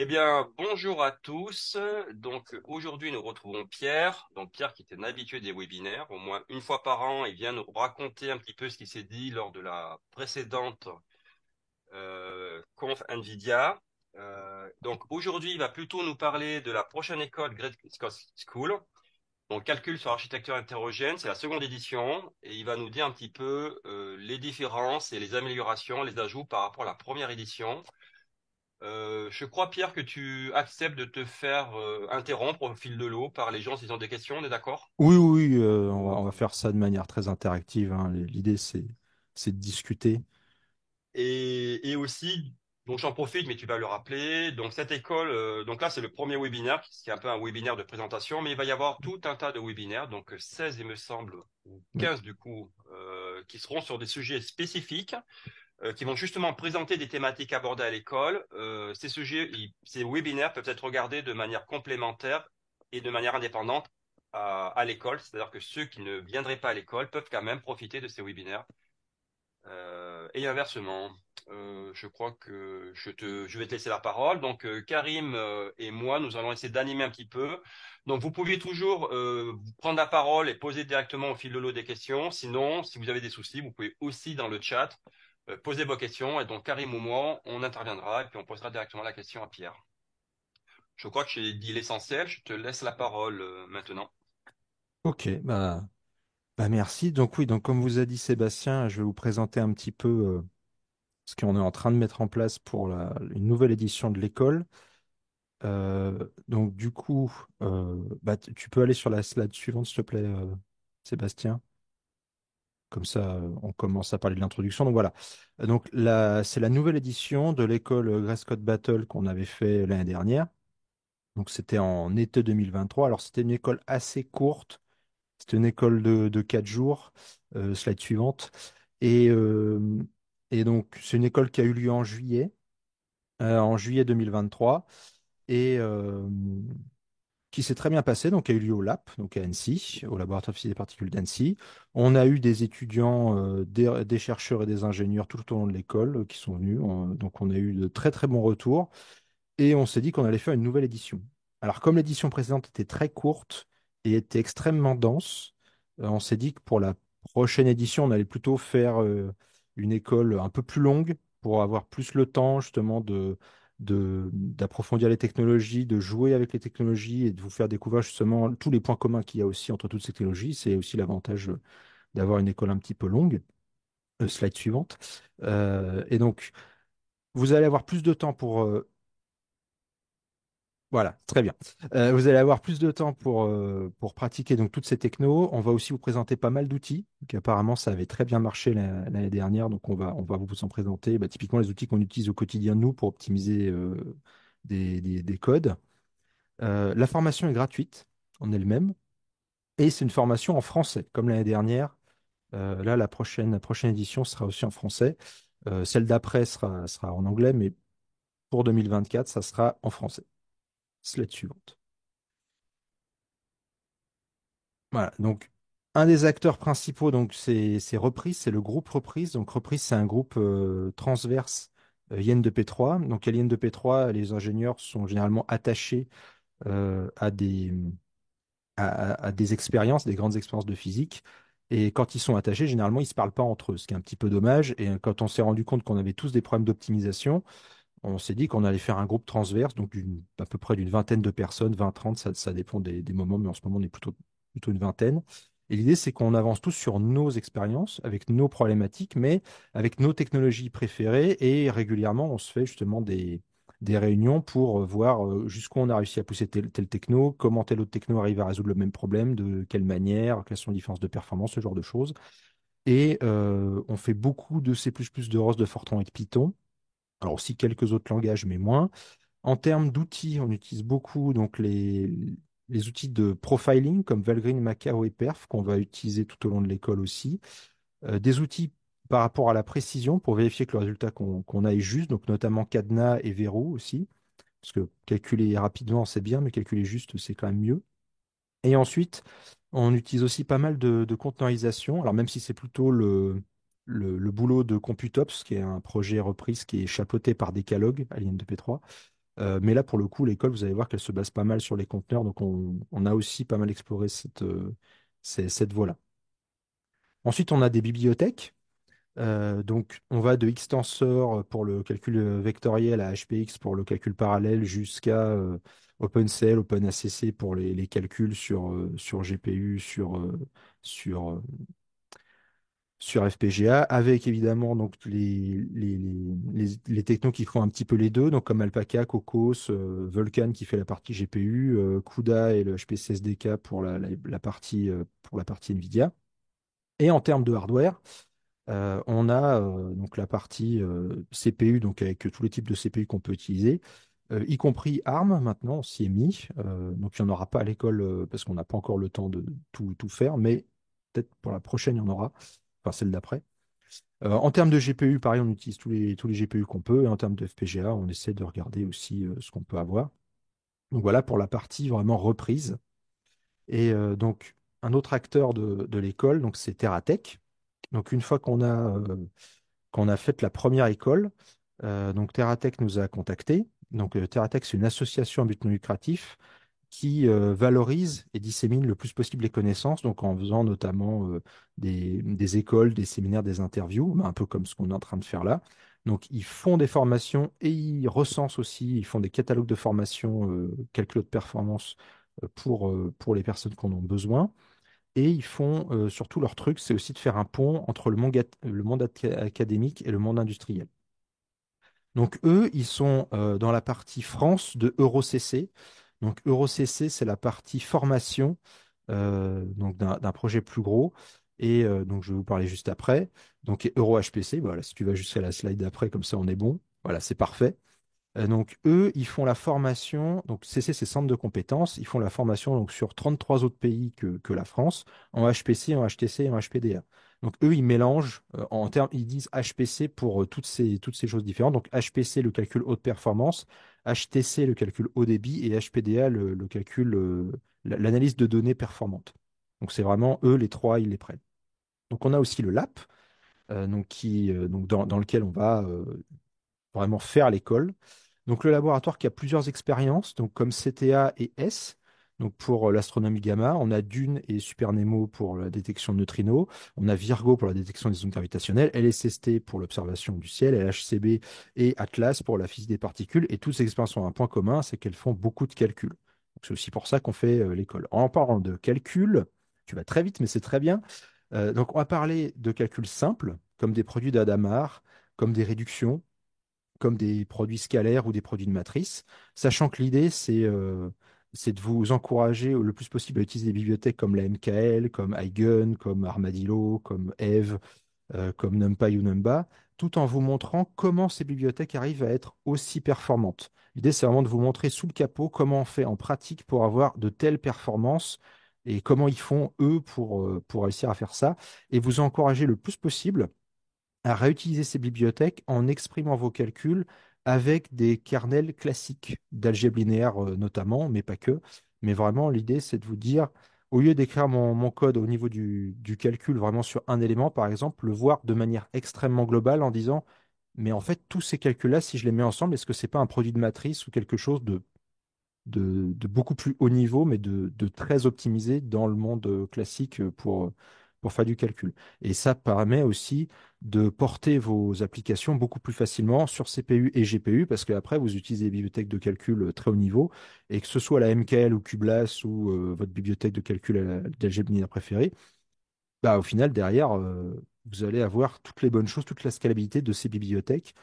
Eh bien, bonjour à tous. Donc, aujourd'hui, nous retrouvons Pierre. Donc, Pierre qui est un habitué des webinaires. Au moins une fois par an, il vient nous raconter un petit peu ce qui s'est dit lors de la précédente conf NVIDIA. Donc, aujourd'hui, il va plutôt nous parler de la prochaine école Great Scott School. Donc, calcul sur architecture hétérogène, c'est la seconde édition. Et il va nous dire un petit peu les différences et les améliorations, les ajouts par rapport à la première édition. Je crois, Pierre, que tu acceptes de te faire interrompre au fil de l'eau par les gens s'ils ont des questions, on est d'accord? Oui, oui, oui, on va faire ça de manière très interactive, hein. L'idée, c'est de discuter. Et aussi, donc j'en profite, mais tu vas le rappeler. Donc cette école, donc là c'est le premier webinaire, qui est un peu un webinaire de présentation, mais il va y avoir tout un tas de webinaires, donc 16 il me semble, ou Oui. 15 du coup, qui seront sur des sujets spécifiques, qui vont justement présenter des thématiques abordées à l'école. Ces sujets, ces webinaires peuvent être regardés de manière complémentaire et de manière indépendante à l'école. C'est-à-dire que ceux qui ne viendraient pas à l'école peuvent quand même profiter de ces webinaires. Et inversement, je crois que je vais te laisser la parole. Donc, Karim et moi, nous allons essayer d'animer un petit peu. Donc, vous pouvez toujours prendre la parole et poser directement au fil de l'eau des questions. Sinon, si vous avez des soucis, vous pouvez aussi dans le chat poser vos questions. Et donc, Karim ou moi, on interviendra et puis on posera directement la question à Pierre. Je crois que j'ai dit l'essentiel. Je te laisse la parole maintenant. Ok, bah merci. Donc oui, donc comme vous a dit Sébastien, je vais vous présenter un petit peu ce qu'on est en train de mettre en place pour une nouvelle édition de l'école. Donc du coup, tu peux aller sur la slide suivante, s'il te plaît, Sébastien. Comme ça, on commence à parler de l'introduction. Donc voilà. Donc là, c'est la nouvelle édition de l'école Grace Code Battle qu'on avait fait l'année dernière. Donc c'était en été 2023. Alors c'était une école assez courte. C'était une école de 4 jours. Slide suivante. Et, euh, et donc c'est une école qui a eu lieu en juillet 2023. Et qui s'est très bien passé, donc qui a eu lieu au LAP, donc à Annecy, au laboratoire de physique des particules d'Annecy. On a eu des étudiants, des chercheurs et des ingénieurs tout au long de l'école qui sont venus. Donc on a eu de très très bons retours. Et on s'est dit qu'on allait faire une nouvelle édition. Alors, comme l'édition précédente était très courte et était extrêmement dense, on s'est dit que pour la prochaine édition, on allait plutôt faire une école un peu plus longue pour avoir plus le temps justement d'approfondir les technologies, de jouer avec les technologies et de vous faire découvrir justement tous les points communs qu'il y a aussi entre toutes ces technologies. C'est aussi l'avantage d'avoir une école un petit peu longue. Slide suivante. Et donc, vous allez avoir plus de temps voilà, très bien. Vous allez avoir plus de temps pour pratiquer donc toutes ces technos. On va aussi vous présenter pas mal d'outils. Donc, apparemment, ça avait très bien marché l'année dernière. Donc, on va vous en présenter typiquement les outils qu'on utilise au quotidien, nous, pour optimiser des codes. La formation est gratuite en elle-même. Et c'est une formation en français, comme l'année dernière. Là, la prochaine édition sera aussi en français. Celle d'après sera en anglais, mais pour 2024, ça sera en français. Slide suivante. Voilà, donc un des acteurs principaux, donc c'est Reprise, c'est le groupe Reprise. Donc Reprise, c'est un groupe transverse Yen de P3. Donc à l'Yen de P3, les ingénieurs sont généralement attachés à des expériences, des grandes expériences de physique. Et quand ils sont attachés, généralement, ils ne se parlent pas entre eux, ce qui est un petit peu dommage. Et quand on s'est rendu compte qu'on avait tous des problèmes d'optimisation, on s'est dit qu'on allait faire un groupe transverse, donc à peu près d'une vingtaine de personnes, 20-30, ça dépend des moments, mais en ce moment, on est plutôt une vingtaine. Et l'idée, c'est qu'on avance tous sur nos expériences, avec nos problématiques, mais avec nos technologies préférées. Et régulièrement, on se fait justement des réunions pour voir jusqu'où on a réussi à pousser tel techno, comment tel autre techno arrive à résoudre le même problème, de quelle manière, quelles sont les différences de performance, ce genre de choses. Et on fait beaucoup de C++, de ROS, de Fortran et de Python. Alors aussi quelques autres langages, mais moins. En termes d'outils, on utilise beaucoup donc les outils de profiling comme Valgrind, Macao et Perf qu'on va utiliser tout au long de l'école aussi. Des outils par rapport à la précision pour vérifier que le résultat qu'on a est juste, donc notamment Cadenas et Verrou aussi, parce que calculer rapidement c'est bien, mais calculer juste c'est quand même mieux. Et ensuite, on utilise aussi pas mal de conteneurisation. Alors même si c'est plutôt le boulot de Computops, qui est un projet reprise qui est chapeauté par Decalog, Alien 2P3, Mais là, pour le coup, l'école, vous allez voir qu'elle se base pas mal sur les conteneurs. Donc, on a aussi pas mal exploré cette voie-là. Ensuite, on a des bibliothèques. Donc, on va de Xtensor pour le calcul vectoriel à HPX pour le calcul parallèle jusqu'à OpenCL, OpenACC pour les calculs sur GPU, sur, euh, sur FPGA, avec évidemment donc les technos qui font un petit peu les deux, donc comme Alpaca, Cocos, Vulkan qui fait la partie GPU, CUDA et le HPC SDK pour la partie NVIDIA. Et en termes de hardware, on a donc la partie CPU, donc avec tous les types de CPU qu'on peut utiliser, y compris ARM maintenant, on s'y est mis. Donc il n'y en aura pas à l'école parce qu'on n'a pas encore le temps de tout faire, mais peut-être pour la prochaine, il y en aura, enfin celle d'après. En termes de GPU, pareil, on utilise tous les GPU qu'on peut, et en termes de FPGA, on essaie de regarder aussi ce qu'on peut avoir. Donc voilà pour la partie vraiment reprise. Et donc un autre acteur de l'école, donc c'est TerraTech. Donc une fois qu'on a fait la première école, donc TerraTech nous a contactés. Donc TerraTech, c'est une association à but non lucratif qui valorise et dissémine le plus possible les connaissances, donc en faisant notamment des écoles, des séminaires, des interviews, un peu comme ce qu'on est en train de faire là. Donc ils font des formations et ils recensent aussi, ils font des catalogues de formation, calcul de performance pour les personnes qui en ont besoin. Et ils font surtout leur truc, c'est aussi de faire un pont entre le monde académique et le monde industriel. Donc eux, ils sont dans la partie France de EuroCC. Donc EuroCC, c'est la partie formation donc d'un projet plus gros. Et donc je vais vous parler juste après. Donc EuroHPC, voilà, si tu vas jusqu'à la slide d'après, comme ça on est bon. Voilà, c'est parfait. Donc, eux, ils font la formation, donc CC, c'est centre de compétences, ils font la formation donc, sur 33 autres pays que la France, en HPC, en HTC et en HPDA. Donc, eux, ils mélangent, en termes, ils disent HPC pour toutes ces choses différentes. Donc, HPC, le calcul haute performance, HTC, le calcul haut débit, et HPDA, le calcul, l'analyse de données performante. Donc, c'est vraiment eux, les trois, ils les prennent. Donc, on a aussi le LAP, donc dans lequel on va vraiment faire l'école. Donc le laboratoire qui a plusieurs expériences, donc comme CTA et S, donc pour l'astronomie gamma, on a DUNE et SuperNEMO pour la détection de neutrinos, on a Virgo pour la détection des ondes gravitationnelles, LSST pour l'observation du ciel, LHCb et Atlas pour la physique des particules, et toutes ces expériences ont un point commun, c'est qu'elles font beaucoup de calculs. Donc, c'est aussi pour ça qu'on fait l'école. En parlant de calcul, tu vas très vite, mais c'est très bien. Donc on va parler de calculs simples, comme des produits d'Adamar, comme des réductions, comme des produits scalaires ou des produits de matrice, sachant que l'idée, c'est de vous encourager le plus possible à utiliser des bibliothèques comme la MKL, comme Eigen, comme Armadillo, comme Eve, comme NumPy ou Numba, tout en vous montrant comment ces bibliothèques arrivent à être aussi performantes. L'idée, c'est vraiment de vous montrer sous le capot comment on fait en pratique pour avoir de telles performances et comment ils font, eux, pour réussir à faire ça, et vous encourager le plus possible à réutiliser ces bibliothèques en exprimant vos calculs avec des kernels classiques d'algèbre linéaire notamment, mais pas que. Mais vraiment, l'idée, c'est de vous dire, au lieu d'écrire mon code au niveau du calcul vraiment sur un élément, par exemple, le voir de manière extrêmement globale en disant, mais en fait, tous ces calculs-là, si je les mets ensemble, est-ce que c'est pas un produit de matrice ou quelque chose de beaucoup plus haut niveau, mais de très optimisé dans le monde classique pour faire du calcul. Et ça permet aussi de porter vos applications beaucoup plus facilement sur CPU et GPU, parce qu'après, vous utilisez des bibliothèques de calcul très haut niveau, et que ce soit la MKL ou Cublas ou votre bibliothèque de calcul d'algèbre linéaire préférée, bah, au final, derrière, vous allez avoir toutes les bonnes choses, toute la scalabilité de ces bibliothèques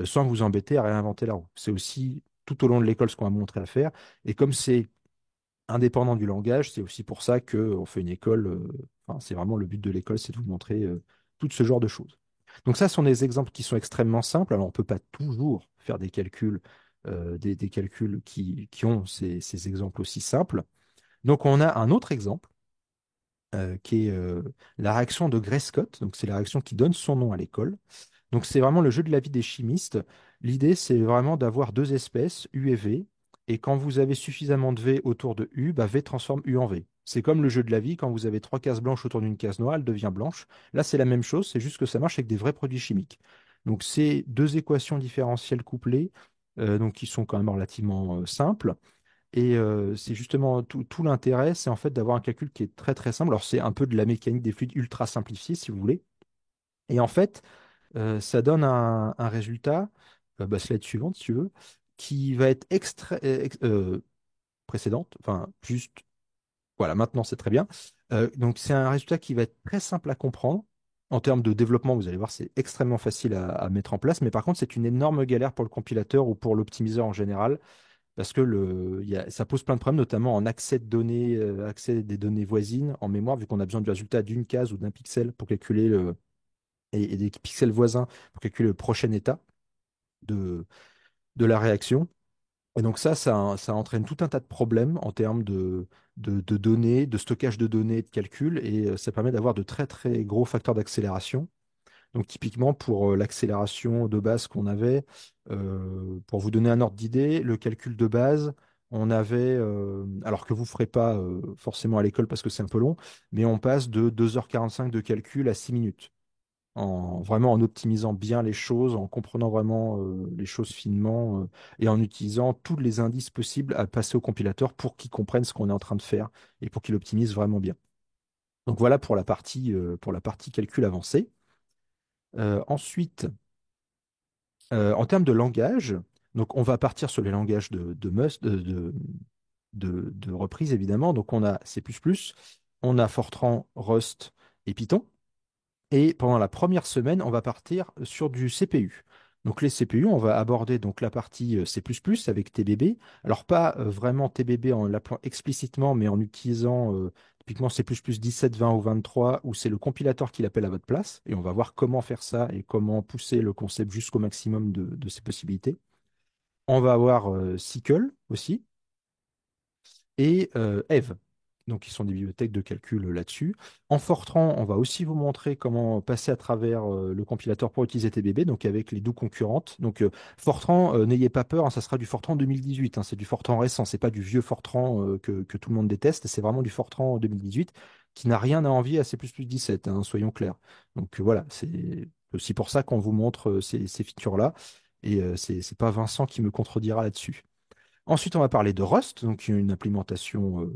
sans vous embêter à réinventer la roue. C'est aussi tout au long de l'école ce qu'on va montrer à faire. Et comme c'est indépendant du langage, c'est aussi pour ça qu'on fait une école. Enfin, c'est vraiment le but de l'école, c'est de vous montrer tout ce genre de choses. Donc ça, ce sont des exemples qui sont extrêmement simples. Alors, on ne peut pas toujours faire des calculs, des calculs qui ont ces exemples aussi simples. Donc, on a un autre exemple qui est la réaction de Gray-Scott. Donc, c'est la réaction qui donne son nom à l'école. Donc, c'est vraiment le jeu de la vie des chimistes. L'idée, c'est vraiment d'avoir deux espèces, U et V. Et quand vous avez suffisamment de V autour de U, bah, V transforme U en V. C'est comme le jeu de la vie, quand vous avez trois cases blanches autour d'une case noire, elle devient blanche. Là, c'est la même chose, c'est juste que ça marche avec des vrais produits chimiques. Donc, c'est deux équations différentielles couplées donc qui sont quand même relativement simples. Et c'est justement tout l'intérêt, c'est en fait d'avoir un calcul qui est très très simple. Alors c'est un peu de la mécanique des fluides ultra simplifiée, si vous voulez. Et en fait, ça donne un résultat, slide suivante si tu veux, qui va être précédente, enfin juste, voilà, maintenant c'est très bien. Donc c'est un résultat qui va être très simple à comprendre. En termes de développement, vous allez voir, c'est extrêmement facile à mettre en place, mais par contre, c'est une énorme galère pour le compilateur ou pour l'optimiseur en général, parce que ça pose plein de problèmes, notamment en accès de données, accès des données voisines en mémoire, vu qu'on a besoin du résultat d'une case ou d'un pixel pour calculer et des pixels voisins pour calculer le prochain état de, de la réaction. Et donc ça entraîne tout un tas de problèmes en termes de données, de stockage de données, de calcul, et ça permet d'avoir de très très gros facteurs d'accélération. Donc typiquement pour l'accélération de base qu'on avait, pour vous donner un ordre d'idée, le calcul de base, on avait, alors que vous ne ferez pas forcément à l'école parce que c'est un peu long, mais on passe de 2h45 de calcul à 6 minutes vraiment en optimisant bien les choses, en comprenant vraiment les choses finement et en utilisant tous les indices possibles à passer au compilateur pour qu'il comprenne ce qu'on est en train de faire et pour qu'il optimise vraiment bien. Donc voilà pour la partie calcul avancé. Ensuite, en termes de langage, donc on va partir sur les langages de reprise évidemment. Donc on a C++, on a Fortran, Rust et Python. Et pendant la première semaine, on va partir sur du CPU. Donc les CPU, on va aborder donc la partie C++ avec TBB. Alors pas vraiment TBB en l'appelant explicitement, mais en utilisant typiquement C++ 17, 20 ou 23, où c'est le compilateur qui l'appelle à votre place. Et on va voir comment faire ça et comment pousser le concept jusqu'au maximum de ses possibilités. On va avoir SYCL aussi et Eve. Donc, qui sont des bibliothèques de calcul là-dessus. En Fortran, on va aussi vous montrer comment passer à travers le compilateur pour utiliser TBB, donc avec les 2 concurrentes. Donc, Fortran, n'ayez pas peur, hein, ça sera du Fortran 2018, hein, c'est du Fortran récent, c'est pas du vieux Fortran que tout le monde déteste, c'est vraiment du Fortran 2018 qui n'a rien à envier à C++ 17, hein, soyons clairs. Donc, voilà, c'est aussi pour ça qu'on vous montre ces features-là. Et c'est pas Vincent qui me contredira là-dessus. Ensuite, on va parler de Rust, donc une implémentation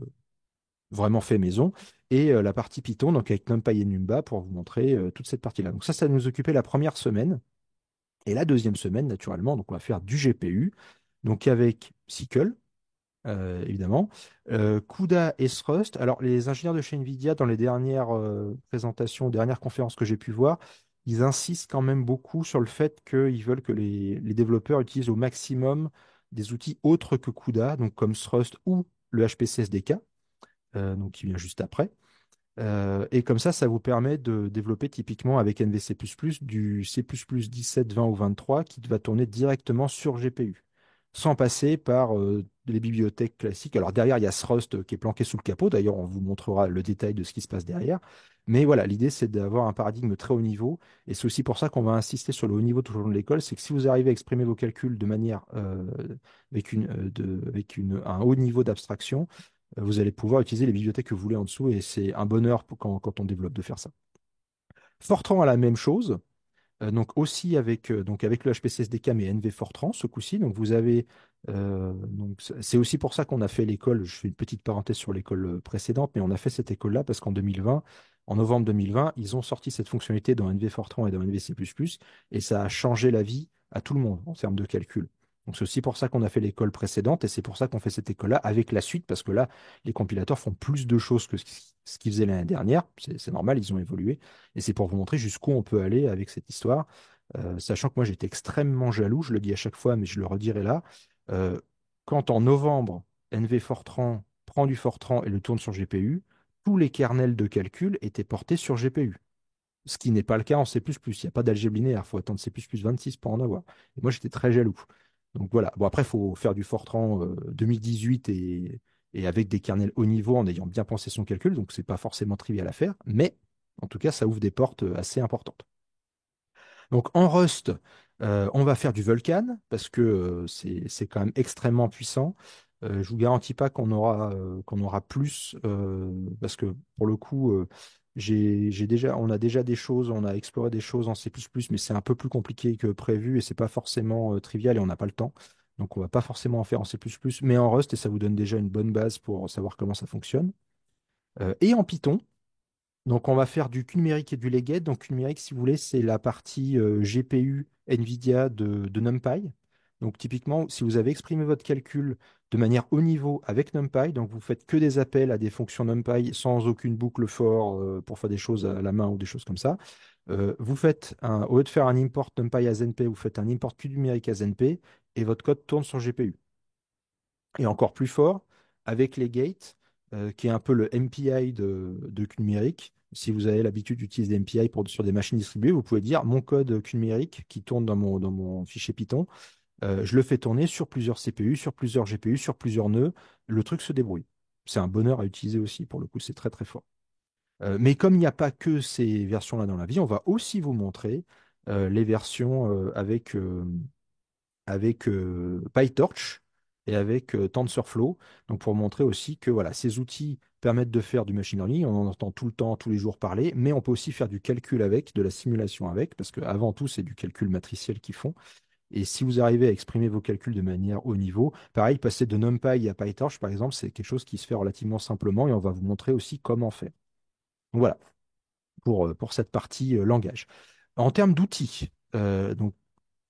vraiment fait maison, et la partie Python, donc avec NumPy et NumBa pour vous montrer toute cette partie-là. Donc ça nous occupait la première semaine. Et la deuxième semaine, naturellement, donc on va faire du GPU, donc avec SYCL, évidemment, CUDA et Thrust. Alors les ingénieurs de chez NVIDIA, dans les dernières présentations, dernières conférences que j'ai pu voir, ils insistent quand même beaucoup sur le fait qu'ils veulent que les développeurs utilisent au maximum des outils autres que CUDA, donc comme Thrust ou le HPC SDK, donc qui vient juste après. Et comme ça vous permet de développer typiquement avec NVC++ du C++ 17, 20 ou 23 qui va tourner directement sur GPU, sans passer par les bibliothèques classiques. Alors derrière, il y a Thrust qui est planqué sous le capot. D'ailleurs, on vous montrera le détail de ce qui se passe derrière. Mais voilà, l'idée, c'est d'avoir un paradigme très haut niveau. Et c'est aussi pour ça qu'on va insister sur le haut niveau tout au long de l'école. C'est que si vous arrivez à exprimer vos calculs de manière un haut niveau d'abstraction, vous allez pouvoir utiliser les bibliothèques que vous voulez en dessous et c'est un bonheur quand on développe de faire ça. Fortran a la même chose, donc aussi avec le HPC SDK mais NV Fortran ce coup-ci. Donc vous avez donc c'est aussi pour ça qu'on a fait l'école. Je fais une petite parenthèse sur l'école précédente, mais on a fait cette école-là parce qu'en 2020, en novembre 2020, ils ont sorti cette fonctionnalité dans NV Fortran et dans NVC++ et ça a changé la vie à tout le monde en termes de calcul. Donc c'est aussi pour ça qu'on a fait l'école précédente et c'est pour ça qu'on fait cette école-là avec la suite parce que là, les compilateurs font plus de choses que ce qu'ils faisaient l'année dernière. C'est normal, ils ont évolué. Et c'est pour vous montrer jusqu'où on peut aller avec cette histoire. Sachant que moi j'étais extrêmement jaloux, je le dis à chaque fois, mais je le redirai là. Euh, Quand en novembre, NV Fortran prend du Fortran et le tourne sur GPU, tous les kernels de calcul étaient portés sur GPU. Ce qui n'est pas le cas en C++. Il n'y a pas d'algèbre linéaire, il faut attendre C++26 pour en avoir. Et moi j'étais très jaloux. Donc voilà. Bon, après, il faut faire du Fortran 2018 et avec des kernels haut niveau en ayant bien pensé son calcul. Donc c'est pas forcément trivial à faire, mais en tout cas, ça ouvre des portes assez importantes. Donc en Rust, on va faire du Vulkan parce que c'est quand même extrêmement puissant. Je vous garantis pas qu'on aura plus parce que pour le coup, on a déjà des choses, on a exploré des choses en C++, mais c'est un peu plus compliqué que prévu et c'est pas forcément trivial et on n'a pas le temps. Donc, on va pas forcément en faire en C++, mais en Rust, et ça vous donne déjà une bonne base pour savoir comment ça fonctionne. Et en Python. Donc, on va faire du Q numérique et du legate. Donc, Q numérique, si vous voulez, c'est la partie GPU NVIDIA de NumPy. Donc, typiquement, si vous avez exprimé votre calcul de manière haut niveau avec NumPy, donc vous faites que des appels à des fonctions NumPy sans aucune boucle for pour faire des choses à la main ou des choses comme ça. Au lieu de faire un import NumPy as NP, vous faites un import Q numérique as NP et votre code tourne sur GPU. Et encore plus fort, avec les gates, qui est un peu le MPI de QNumérique. Si vous avez l'habitude d'utiliser des MPI sur des machines distribuées, vous pouvez dire mon code QNumérique qui tourne dans mon fichier Python, je le fais tourner sur plusieurs CPU, sur plusieurs GPU, sur plusieurs nœuds. Le truc se débrouille. C'est un bonheur à utiliser aussi, pour le coup, c'est très très fort. Mais comme il n'y a pas que ces versions-là dans la vie, on va aussi vous montrer les versions avec PyTorch et avec TensorFlow. Donc pour montrer aussi que voilà, ces outils permettent de faire du machine learning. On en entend tout le temps, tous les jours parler, mais on peut aussi faire du calcul avec, de la simulation avec, parce qu'avant tout, c'est du calcul matriciel qu'ils font. Et si vous arrivez à exprimer vos calculs de manière haut niveau, pareil, passer de NumPy à PyTorch, par exemple, c'est quelque chose qui se fait relativement simplement et on va vous montrer aussi comment faire. Donc voilà, pour cette partie langage. En termes d'outils, donc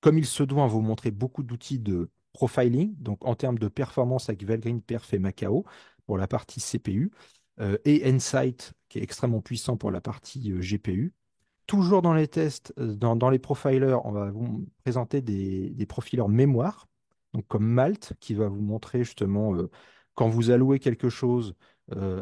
comme il se doit, on va vous montrer beaucoup d'outils de profiling, donc en termes de performance avec Valgrind Perf et Macao pour la partie CPU, et Nsight qui est extrêmement puissant pour la partie GPU. Toujours dans les tests, dans les profilers, on va vous présenter des profilers mémoire, donc comme Malt, qui va vous montrer justement quand vous allouez quelque chose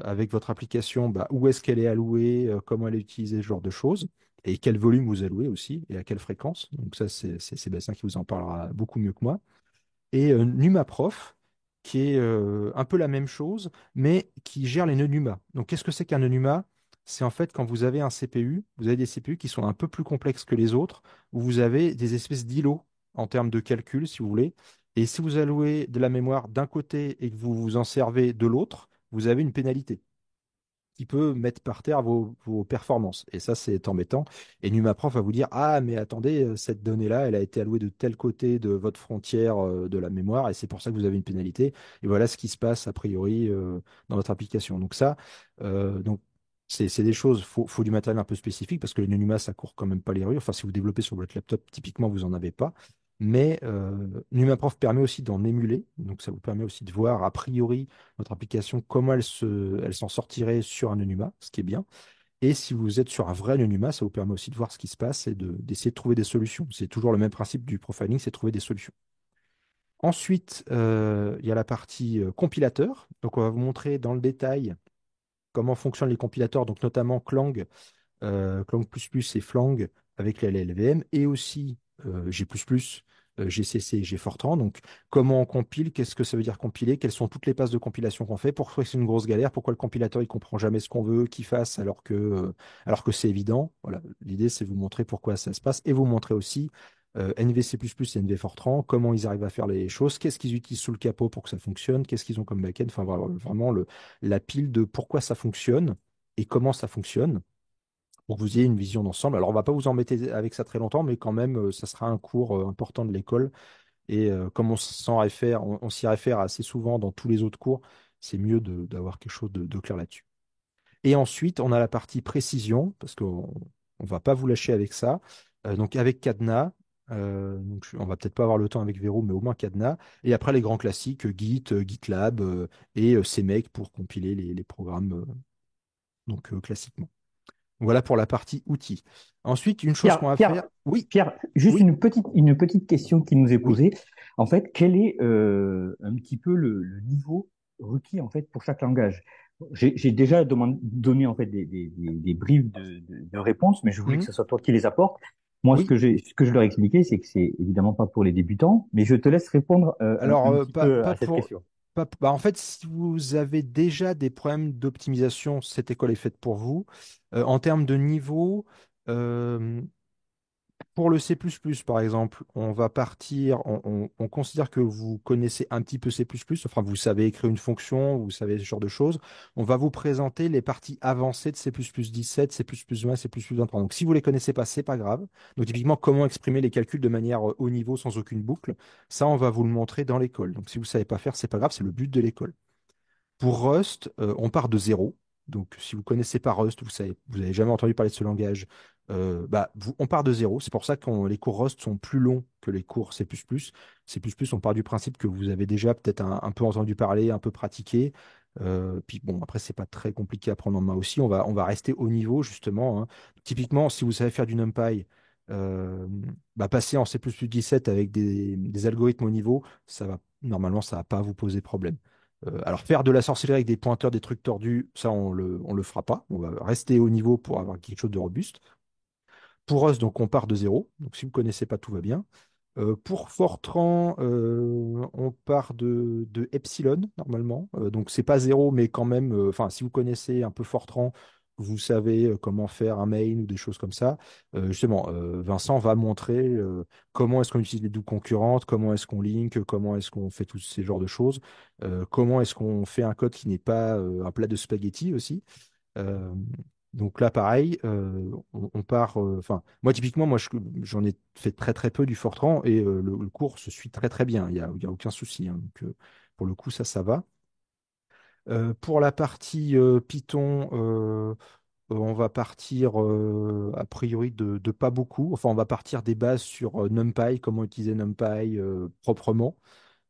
avec votre application, bah, où est-ce qu'elle est allouée, comment elle est utilisée, ce genre de choses, et quel volume vous allouez aussi, et à quelle fréquence. Donc ça, c'est Sébastien qui vous en parlera beaucoup mieux que moi et NumaProf, qui est un peu la même chose, mais qui gère les nœuds NUMA. Donc, qu'est-ce que c'est qu'un nœud NUMA? C'est en fait quand vous avez un CPU, vous avez des CPU qui sont un peu plus complexes que les autres, où vous avez des espèces d'îlots en termes de calcul, si vous voulez. Et si vous allouez de la mémoire d'un côté et que vous vous en servez de l'autre, vous avez une pénalité qui peut mettre par terre vos performances. Et ça, c'est embêtant. Et NumaProf va vous dire, ah, mais attendez, cette donnée-là, elle a été allouée de tel côté de votre frontière de la mémoire, et c'est pour ça que vous avez une pénalité. Et voilà ce qui se passe, a priori, dans votre application. Donc ça, donc, c'est des choses, faut du matériel un peu spécifique, parce que le NUMA, ça court quand même pas les rues. Enfin, si vous développez sur votre laptop, typiquement, vous n'en avez pas. Mais NumaProf permet aussi d'en émuler, donc ça vous permet aussi de voir a priori votre application, comment elle s'en sortirait sur un NUMA, ce qui est bien. Et si vous êtes sur un vrai NUMA, ça vous permet aussi de voir ce qui se passe et d'essayer de trouver des solutions. C'est toujours le même principe du profiling, c'est trouver des solutions. Ensuite, il y a la partie compilateur. Donc, on va vous montrer dans le détail comment fonctionnent les compilateurs, donc notamment Clang, Clang++ et Flang avec les LLVM, et aussi G++, GCC et G-Fortran. Donc, comment on compile, qu'est-ce que ça veut dire compiler, quelles sont toutes les passes de compilation qu'on fait, pourquoi c'est une grosse galère, pourquoi le compilateur il comprend jamais ce qu'on veut qu'il fasse alors que c'est évident. Voilà, l'idée c'est vous montrer pourquoi ça se passe et vous montrer aussi NVC++ et NV-Fortran, comment ils arrivent à faire les choses, qu'est-ce qu'ils utilisent sous le capot pour que ça fonctionne, qu'est-ce qu'ils ont comme backend, enfin vraiment la pile de pourquoi ça fonctionne et comment ça fonctionne pour que vous ayez une vision d'ensemble. Alors, on va pas vous embêter avec ça très longtemps, mais quand même, ça sera un cours important de l'école. Et comme on s'y réfère assez souvent dans tous les autres cours, c'est mieux d'avoir quelque chose de clair là-dessus. Et ensuite, on a la partie précision, parce qu'on ne va pas vous lâcher avec ça. Donc, avec Cadenas, donc on va peut-être pas avoir le temps avec Vero, mais au moins Cadenas. Et après, les grands classiques, Git, GitLab et CMake pour compiler les programmes classiquement. Voilà pour la partie outils. Ensuite, une chose qu'on Pierre, va Pierre, faire. Oui, Pierre, juste oui, une petite question qui nous est oui. posée. En fait, quel est un petit peu le niveau requis en fait pour chaque langage? J'ai déjà donné en fait des briefs de réponses, mais je voulais que Mhm. ce soit toi qui les apportes. Moi, Oui. ce que je leur ai expliqué, c'est que c'est évidemment pas pour les débutants, mais je te laisse répondre Alors, un petit peu pas à cette pour. question. Bah, en fait, si vous avez déjà des problèmes d'optimisation, cette école est faite pour vous. En termes de niveau, euh, pour le C++, par exemple, on va partir, on considère que vous connaissez un petit peu C++, enfin vous savez écrire une fonction, vous savez ce genre de choses. On va vous présenter les parties avancées de C++17, C++20, C++23. Donc si vous ne les connaissez pas, c'est pas grave. Donc typiquement, comment exprimer les calculs de manière haut niveau sans aucune boucle, ça on va vous le montrer dans l'école. Donc si vous ne savez pas faire, c'est pas grave, c'est le but de l'école. Pour Rust, on part de zéro. Donc, si vous ne connaissez pas Rust, vous n'avez jamais entendu parler de ce langage, on part de zéro. C'est pour ça que les cours Rust sont plus longs que les cours C++. C++, on part du principe que vous avez déjà peut-être un peu entendu parler, un peu pratiqué. Puis bon, après, c'est pas très compliqué à prendre en main aussi. On va rester au niveau, justement, hein. Typiquement, si vous savez faire du NumPy, passer en C++17 avec des algorithmes au niveau, normalement, ça va pas vous poser problème. Alors, faire de la sorcellerie avec des pointeurs, des trucs tordus, ça, on le fera pas. On va rester au niveau pour avoir quelque chose de robuste. Pour Rust, donc, on part de zéro. Donc, si vous ne connaissez pas, tout va bien. Pour Fortran, on part de Epsilon, normalement. Donc, c'est pas zéro, mais quand même, enfin, si vous connaissez un peu Fortran, vous savez comment faire un main ou des choses comme ça. Justement, Vincent va montrer comment est-ce qu'on utilise les doubles concurrentes, comment est-ce qu'on link, comment est-ce qu'on fait tous ces genres de choses, comment est-ce qu'on fait un code qui n'est pas un plat de spaghetti aussi. Euh, donc là, pareil, on part. Enfin, moi, typiquement, j'en ai fait très très peu du Fortran et le cours se suit très très bien. Il y a aucun souci, hein. Donc, pour le coup, ça va. Pour la partie Python, on va partir a priori de pas beaucoup. Enfin, on va partir des bases sur NumPy, comment utiliser NumPy proprement.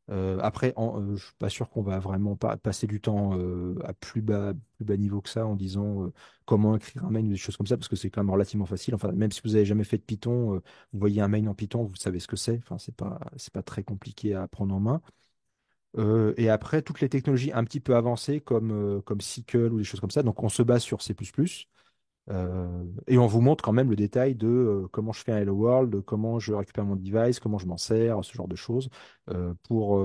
Après, je suis pas sûr qu'on va vraiment passer du temps à plus bas niveau que ça en disant comment écrire un main ou des choses comme ça, parce que c'est quand même relativement facile. Enfin, même si vous avez jamais fait de Python, vous voyez un main en Python, vous savez ce que c'est. Enfin, c'est pas très compliqué à prendre en main. Et après, toutes les technologies un petit peu avancées comme SQL ou des choses comme ça. Donc, on se base sur C++. Et on vous montre quand même le détail de comment je fais un Hello World, comment je récupère mon device, comment je m'en sers, ce genre de choses. Pour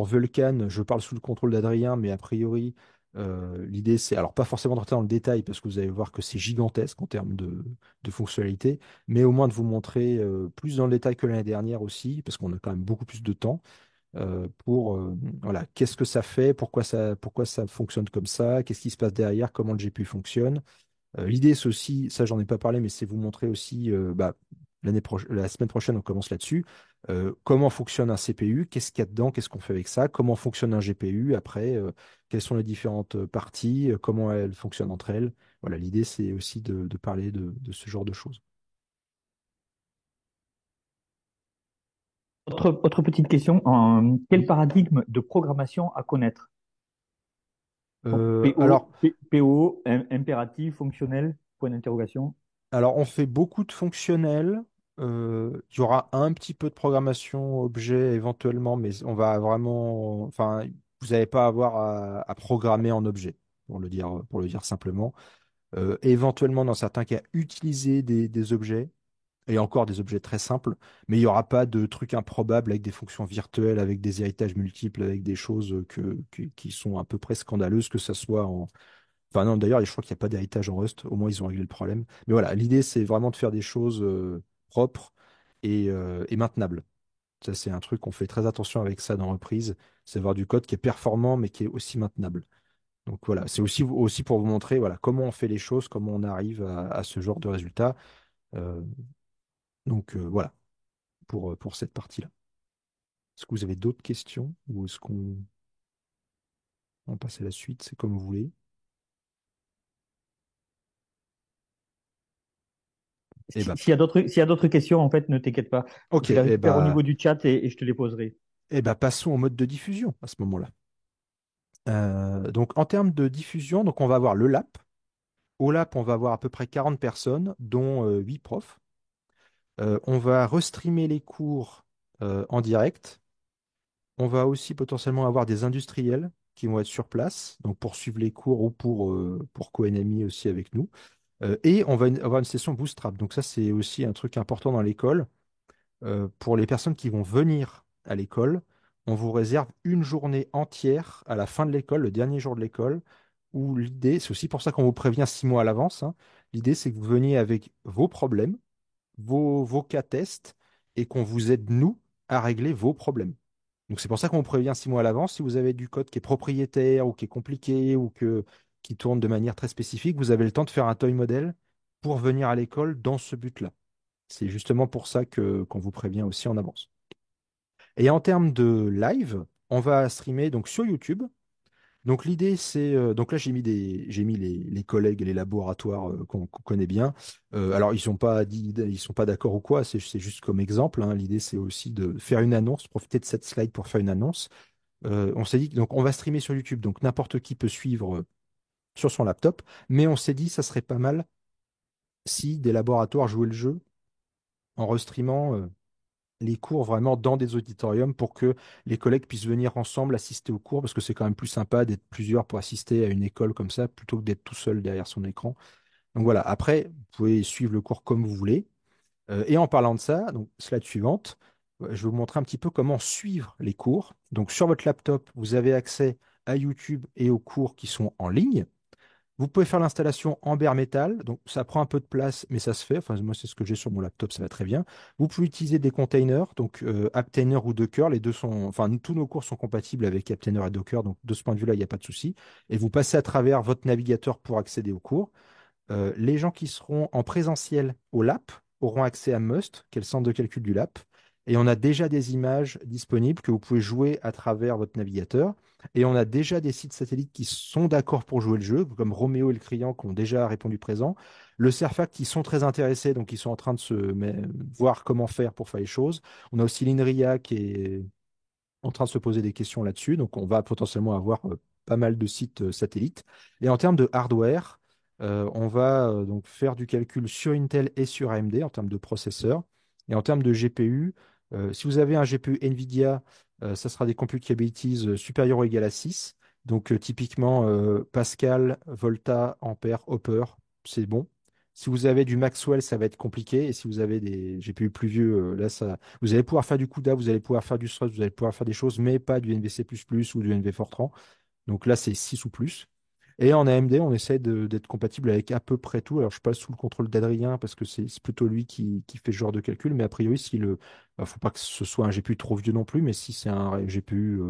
Vulkan, je parle sous le contrôle d'Adrien, mais a priori, l'idée, c'est, alors pas forcément de rentrer dans le détail, parce que vous allez voir que c'est gigantesque en termes de fonctionnalités, mais au moins de vous montrer plus dans le détail que l'année dernière aussi, parce qu'on a quand même beaucoup plus de temps, pour, voilà, qu'est-ce que ça fait, pourquoi ça fonctionne comme ça, qu'est-ce qui se passe derrière, comment le GPU fonctionne. L'idée, c'est aussi, ça j'en ai pas parlé, mais c'est vous montrer aussi, la semaine prochaine, on commence là-dessus, comment fonctionne un CPU, qu'est-ce qu'il y a dedans, qu'est-ce qu'on fait avec ça, comment fonctionne un GPU, après, quelles sont les différentes parties, comment elles fonctionnent entre elles. Voilà, l'idée, c'est aussi de parler de ce genre de choses. Autre petite question, quel Oui. paradigme de programmation à connaître? Donc, Alors, PO, impératif, fonctionnel, point d'interrogation. Alors, on fait beaucoup de fonctionnels. Il y aura un petit peu de programmation objet éventuellement, mais on va vraiment. Enfin, vous n'allez pas avoir à programmer en objet, pour le dire simplement. Éventuellement, dans certains cas, utiliser des objets, et encore des objets très simples, mais il n'y aura pas de trucs improbables avec des fonctions virtuelles, avec des héritages multiples, avec des choses qui sont à peu près scandaleuses, que ce soit en. Enfin non, d'ailleurs, je crois qu'il n'y a pas d'héritage en Rust. Au moins, ils ont réglé le problème. Mais voilà, l'idée, c'est vraiment de faire des choses propres et maintenables. Ça, c'est un truc qu'on fait très attention avec ça dans Reprise. C'est avoir du code qui est performant, mais qui est aussi maintenable. Donc voilà, c'est aussi pour vous montrer voilà, comment on fait les choses, comment on arrive à ce genre de résultat. Euh, donc voilà, pour cette partie-là. Est-ce que vous avez d'autres questions ou est-ce qu'on on passe à la suite? C'est comme vous voulez. Eh ben, S'il y a d'autres questions, en fait, ne t'inquiète pas. ok, Je les eh récupère au ben, niveau du chat et je te les poserai. passons au mode de diffusion à ce moment-là. Donc, en termes de diffusion, donc on va avoir le LAP. Au LAP, on va avoir à peu près 40 personnes, dont 8 profs. On va restreamer les cours en direct. On va aussi potentiellement avoir des industriels qui vont être sur place, donc pour suivre les cours ou pour co-NMI aussi avec nous. Et on va avoir une session Bootstrap. Donc ça, c'est aussi un truc important dans l'école. Pour les personnes qui vont venir à l'école, on vous réserve une journée entière à la fin de l'école, le dernier jour de l'école, où l'idée, c'est aussi pour ça qu'on vous prévient 6 mois à l'avance, hein. L'idée, c'est que vous veniez avec vos problèmes, vos cas tests, et qu'on vous aide, nous, à régler vos problèmes. Donc c'est pour ça qu'on vous prévient 6 mois à l'avance. Si vous avez du code qui est propriétaire ou qui est compliqué ou qui tourne de manière très spécifique, vous avez le temps de faire un toy model pour venir à l'école dans ce but-là. C'est justement pour ça qu'on vous prévient aussi en avance. Et en termes de live, on va streamer donc sur YouTube. Donc l'idée c'est donc là j'ai mis les collègues et les laboratoires qu'on connaît bien. Alors ils sont pas d'accord ou quoi, c'est juste comme exemple, hein. L'idée c'est aussi de faire une annonce, profiter de cette slide pour faire une annonce. On s'est dit donc on va streamer sur YouTube, donc n'importe qui peut suivre sur son laptop, mais on s'est dit ça serait pas mal si des laboratoires jouaient le jeu en restreamant les cours vraiment dans des auditoriums pour que les collègues puissent venir ensemble assister aux cours, parce que c'est quand même plus sympa d'être plusieurs pour assister à une école comme ça, plutôt que d'être tout seul derrière son écran. Donc voilà, après, vous pouvez suivre le cours comme vous voulez. Et en parlant de ça, donc slide suivante, je vais vous montrer un petit peu comment suivre les cours. Donc sur votre laptop, vous avez accès à YouTube et aux cours qui sont en ligne. Vous pouvez faire l'installation en bare metal, donc ça prend un peu de place, mais ça se fait. Enfin, moi, c'est ce que j'ai sur mon laptop, ça va très bien. Vous pouvey utiliser des containers, donc Aptainer ou Docker. Les deux sont, enfin, tous nos cours sont compatibles avec Aptainer et Docker, donc de ce point de vue-là, il n'y a pas de souci. Et vous passez à travers votre navigateur pour accéder aux cours. Les gens qui seront en présentiel au LAP auront accès à Must, qui est le centre de calcul du LAP. Et on a déjà des images disponibles que vous pouvez jouer à travers votre navigateur. Et on a déjà des sites satellites qui sont d'accord pour jouer le jeu, comme Roméo et le Client qui ont déjà répondu présent. Le Cerfac qui sont très intéressés, donc ils sont en train de voir comment faire pour faire les choses. On a aussi l'INRIA qui est en train de se poser des questions là-dessus. Donc, on va potentiellement avoir pas mal de sites satellites. Et en termes de hardware, on va donc faire du calcul sur Intel et sur AMD en termes de processeurs. Et en termes de GPU, si vous avez un GPU NVIDIA, ça sera des compute capabilities supérieures ou égales à 6. Donc, typiquement, Pascal, Volta, Ampère, Hopper, c'est bon. Si vous avez du Maxwell, ça va être compliqué. Et si vous avez des GPU plus vieux, là, vous allez pouvoir faire du CUDA, vous allez pouvoir faire du Struts, vous allez pouvoir faire des choses, mais pas du NVC++ ou du NV Fortran. Donc là, c'est 6 ou plus. Et en AMD, on essaie d'être compatible avec à peu près tout. Alors, je suis pas sous le contrôle d'Adrien parce que c'est plutôt lui qui fait ce genre de calcul. Mais a priori, faut pas que ce soit un GPU trop vieux non plus, mais si c'est un GPU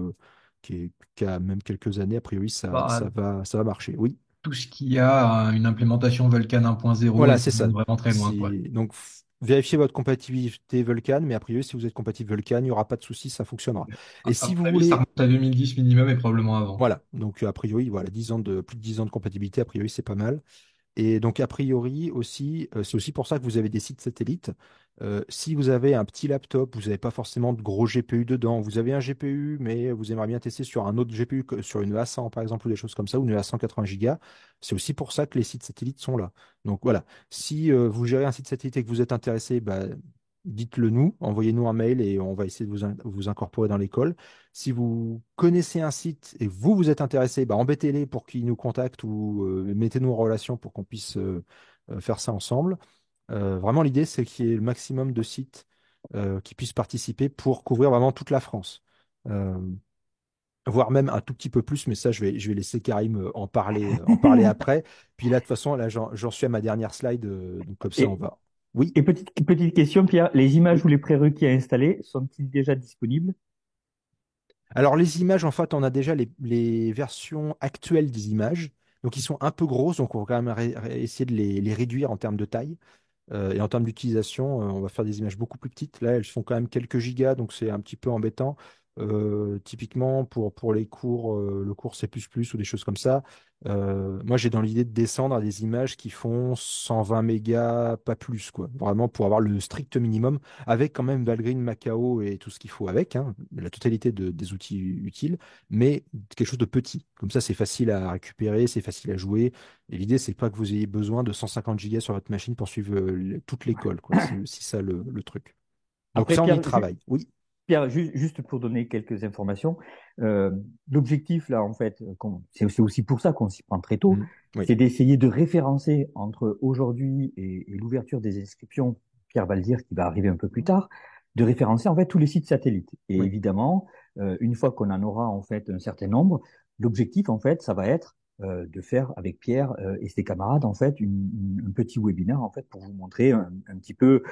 qui a même quelques années, a priori, Bah, ça va marcher. Oui. tout ce qui a une implémentation Vulkan 1.0 Voilà, et c'est ça va ça. vraiment très loin, quoi. Donc, vérifiez votre compatibilité Vulkan, mais a priori, si vous êtes compatible Vulkan, il n'y aura pas de souci, ça fonctionnera. Et À si mon vous avis, ça voulez, remonte à 2010 minimum et probablement avant. voilà, donc a priori, voilà, plus de 10 ans de compatibilité, a priori, c'est pas mal. Et donc, a priori aussi, c'est aussi pour ça que vous avez des sites satellites. Si vous avez un petit laptop, vous n'avez pas forcément de gros GPU dedans. Vous avez un GPU, mais vous aimeriez bien tester sur un autre GPU, sur une A100 par exemple, ou des choses comme ça, ou une A180 Go. C'est aussi pour ça que les sites satellites sont là. Donc voilà, si vous gérez un site satellite et que vous êtes intéressé, bah, dites-le nous, envoyez-nous un mail et on va essayer de vous incorporer dans l'école. Si vous connaissez un site et vous êtes intéressé, bah, embêtez-les pour qu'ils nous contactent ou mettez-nous en relation pour qu'on puisse faire ça ensemble. Vraiment, l'idée, c'est qu'il y ait le maximum de sites qui puissent participer pour couvrir vraiment toute la France. Euh, Voire même un tout petit peu plus, mais ça, je vais laisser Karim en parler après. Puis là, de toute façon, là, j'en suis à ma dernière slide, donc comme ça, on Et, va. Oui. et petite question, Pierre, les images ou les prérequis à installer sont-ils déjà disponibles? Alors, les images, en fait, on a déjà les versions actuelles des images. Donc, ils sont un peu grosses, donc on va quand même essayer de les réduire en termes de taille. Et en termes d'utilisation, on va faire des images beaucoup plus petites. Là, elles font quand même quelques gigas, donc c'est un petit peu embêtant. Typiquement, pour les cours, le cours C++ ou des choses comme ça, moi, j'ai dans l'idée de descendre à des images qui font 120 mégas, pas plus, quoi. Vraiment pour avoir le strict minimum, avec quand même Valgrind, Macao et tout ce qu'il faut avec, hein, la totalité des outils utiles, mais quelque chose de petit. Comme ça, c'est facile à récupérer, c'est facile à jouer. Et l'idée, c'est pas que vous ayez besoin de 150 gigas sur votre machine pour suivre toute l'école, quoi. C'est aussi ça le truc. Donc Après, ça, on y Pierre, travaille. Oui. Pierre, juste pour donner quelques informations, euh, l'objectif là, en fait, c'est aussi pour ça qu'on s'y prend très tôt, Mhm. Oui. c'est d'essayer de référencer entre aujourd'hui et l'ouverture des inscriptions, Pierre va le dire, qui va arriver un peu plus tard, de référencer en fait tous les sites satellites. Et Oui. évidemment, une fois qu'on en aura en fait un certain nombre, l'objectif en fait, ça va être de faire avec Pierre et ses camarades en fait un petit webinaire en fait pour vous montrer un petit peu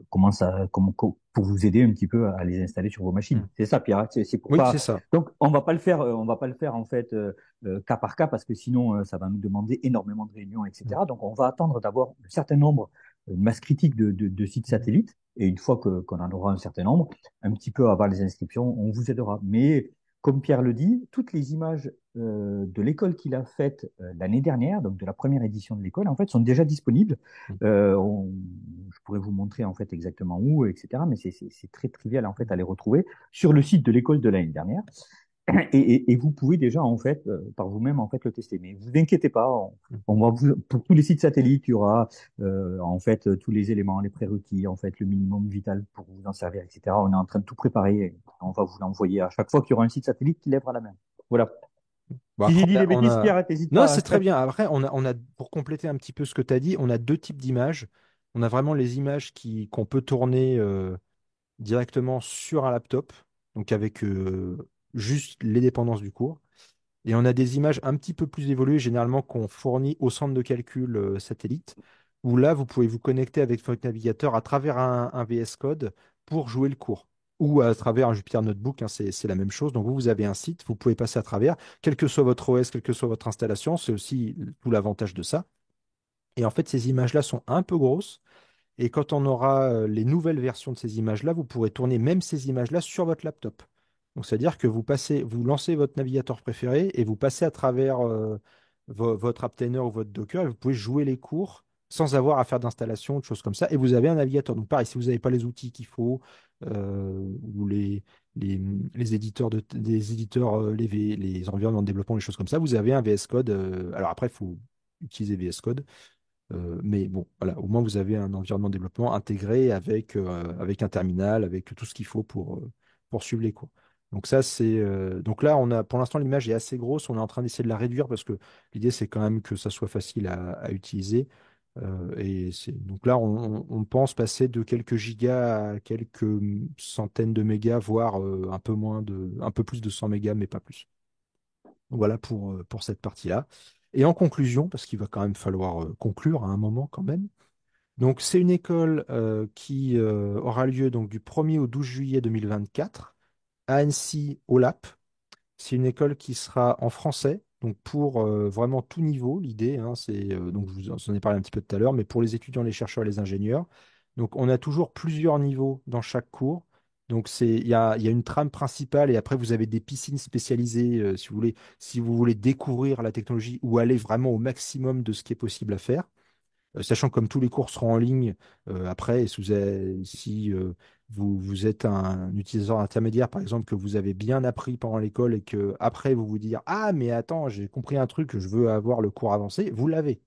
pour vous aider un petit peu à les installer sur vos machines. Mm. C'est ça, Pierre. C'est pour Oui, pas. c'est ça. Donc on va pas le faire en fait cas par cas parce que sinon ça va nous demander énormément de réunions, Mm. etc. Donc on va attendre d'avoir un certain nombre, une masse critique de sites satellites. Et une fois qu'on en aura un certain nombre, un petit peu avant les inscriptions, on vous aidera. Mais comme Pierre le dit, toutes les images de l'école qu'il a faites l'année dernière, donc de la première édition de l'école, en fait, sont déjà disponibles. Mm. Je pourrais vous montrer en fait exactement où, etc. Mais c'est très trivial en fait à les retrouver sur le site de l'école de l'année dernière. Et vous pouvez déjà en fait par vous-même en fait le tester. Mais vous inquiétez pas, on va pour tous les sites satellites, il y aura en fait tous les éléments, les prérequis, en fait le minimum vital pour vous en servir, etc. On est en train de tout préparer. Et on va vous l'envoyer à chaque fois qu'il y aura un site satellite qui lèvera la main. Voilà. Bon, Si après, j'ai dit des on bêtises, a... Pierre, n'hésite Non, pas, c'est hein. très bien. Après, pour compléter un petit peu ce que tu as dit, on a deux types d'images. On a vraiment les images qu'on peut tourner directement sur un laptop, donc avec juste les dépendances du cours. Et on a des images un petit peu plus évoluées, généralement qu'on fournit au centre de calcul satellite, où là, vous pouvez vous connecter avec votre navigateur à travers un VS Code pour jouer le cours. Ou à travers un Jupyter Notebook, hein, c'est la même chose. Donc vous avez un site, vous pouvez passer à travers, quel que soit votre OS, quelle que soit votre installation, c'est aussi tout l'avantage de ça. Et en fait, ces images-là sont un peu grosses. Et quand on aura les nouvelles versions de ces images-là, vous pourrez tourner même ces images-là sur votre laptop. Donc, c'est-à-dire que vous lancez votre navigateur préféré et vous passez à travers votre Aptainer ou votre Docker et vous pouvez jouer les cours sans avoir à faire d'installation, de choses comme ça. Et vous avez un navigateur. Donc, pareil, si vous n'avez pas les outils qu'il faut ou les, les éditeurs, les environnements de développement, les choses comme ça, vous avez un VS Code. Alors après, il faut utiliser VS Code. Mais bon, voilà, au moins vous avez un environnement de développement intégré avec un terminal, avec tout ce qu'il faut pour suivre les cours. Donc ça, donc là, pour l'instant, l'image est assez grosse. On est en train d'essayer de la réduire parce que l'idée, c'est quand même que ça soit facile à utiliser. Donc là, on pense passer de quelques gigas à quelques centaines de mégas, voire un peu plus de 100 mégas, mais pas plus. Voilà pour cette partie-là. Et en conclusion, parce qu'il va quand même falloir conclure à un moment quand même. Donc, c'est une école qui aura lieu donc, du 1er au 12 juillet 2024 à Annecy, au LAP. C'est une école qui sera en français, donc pour vraiment tout niveau. L'idée, hein, donc je vous en ai parlé un petit peu tout à l'heure, mais pour les étudiants, les chercheurs et les ingénieurs. Donc, on a toujours plusieurs niveaux dans chaque cours. Donc, il y a une trame principale et après, vous avez des piscines spécialisées si vous voulez découvrir la technologie ou aller vraiment au maximum de ce qui est possible à faire. Sachant que comme tous les cours seront en ligne, après, si vous êtes un utilisateur intermédiaire, par exemple, que vous avez bien appris pendant l'école et que après vous vous dites, ah, mais attends, j'ai compris un truc, je veux avoir le cours avancé, vous l'avez.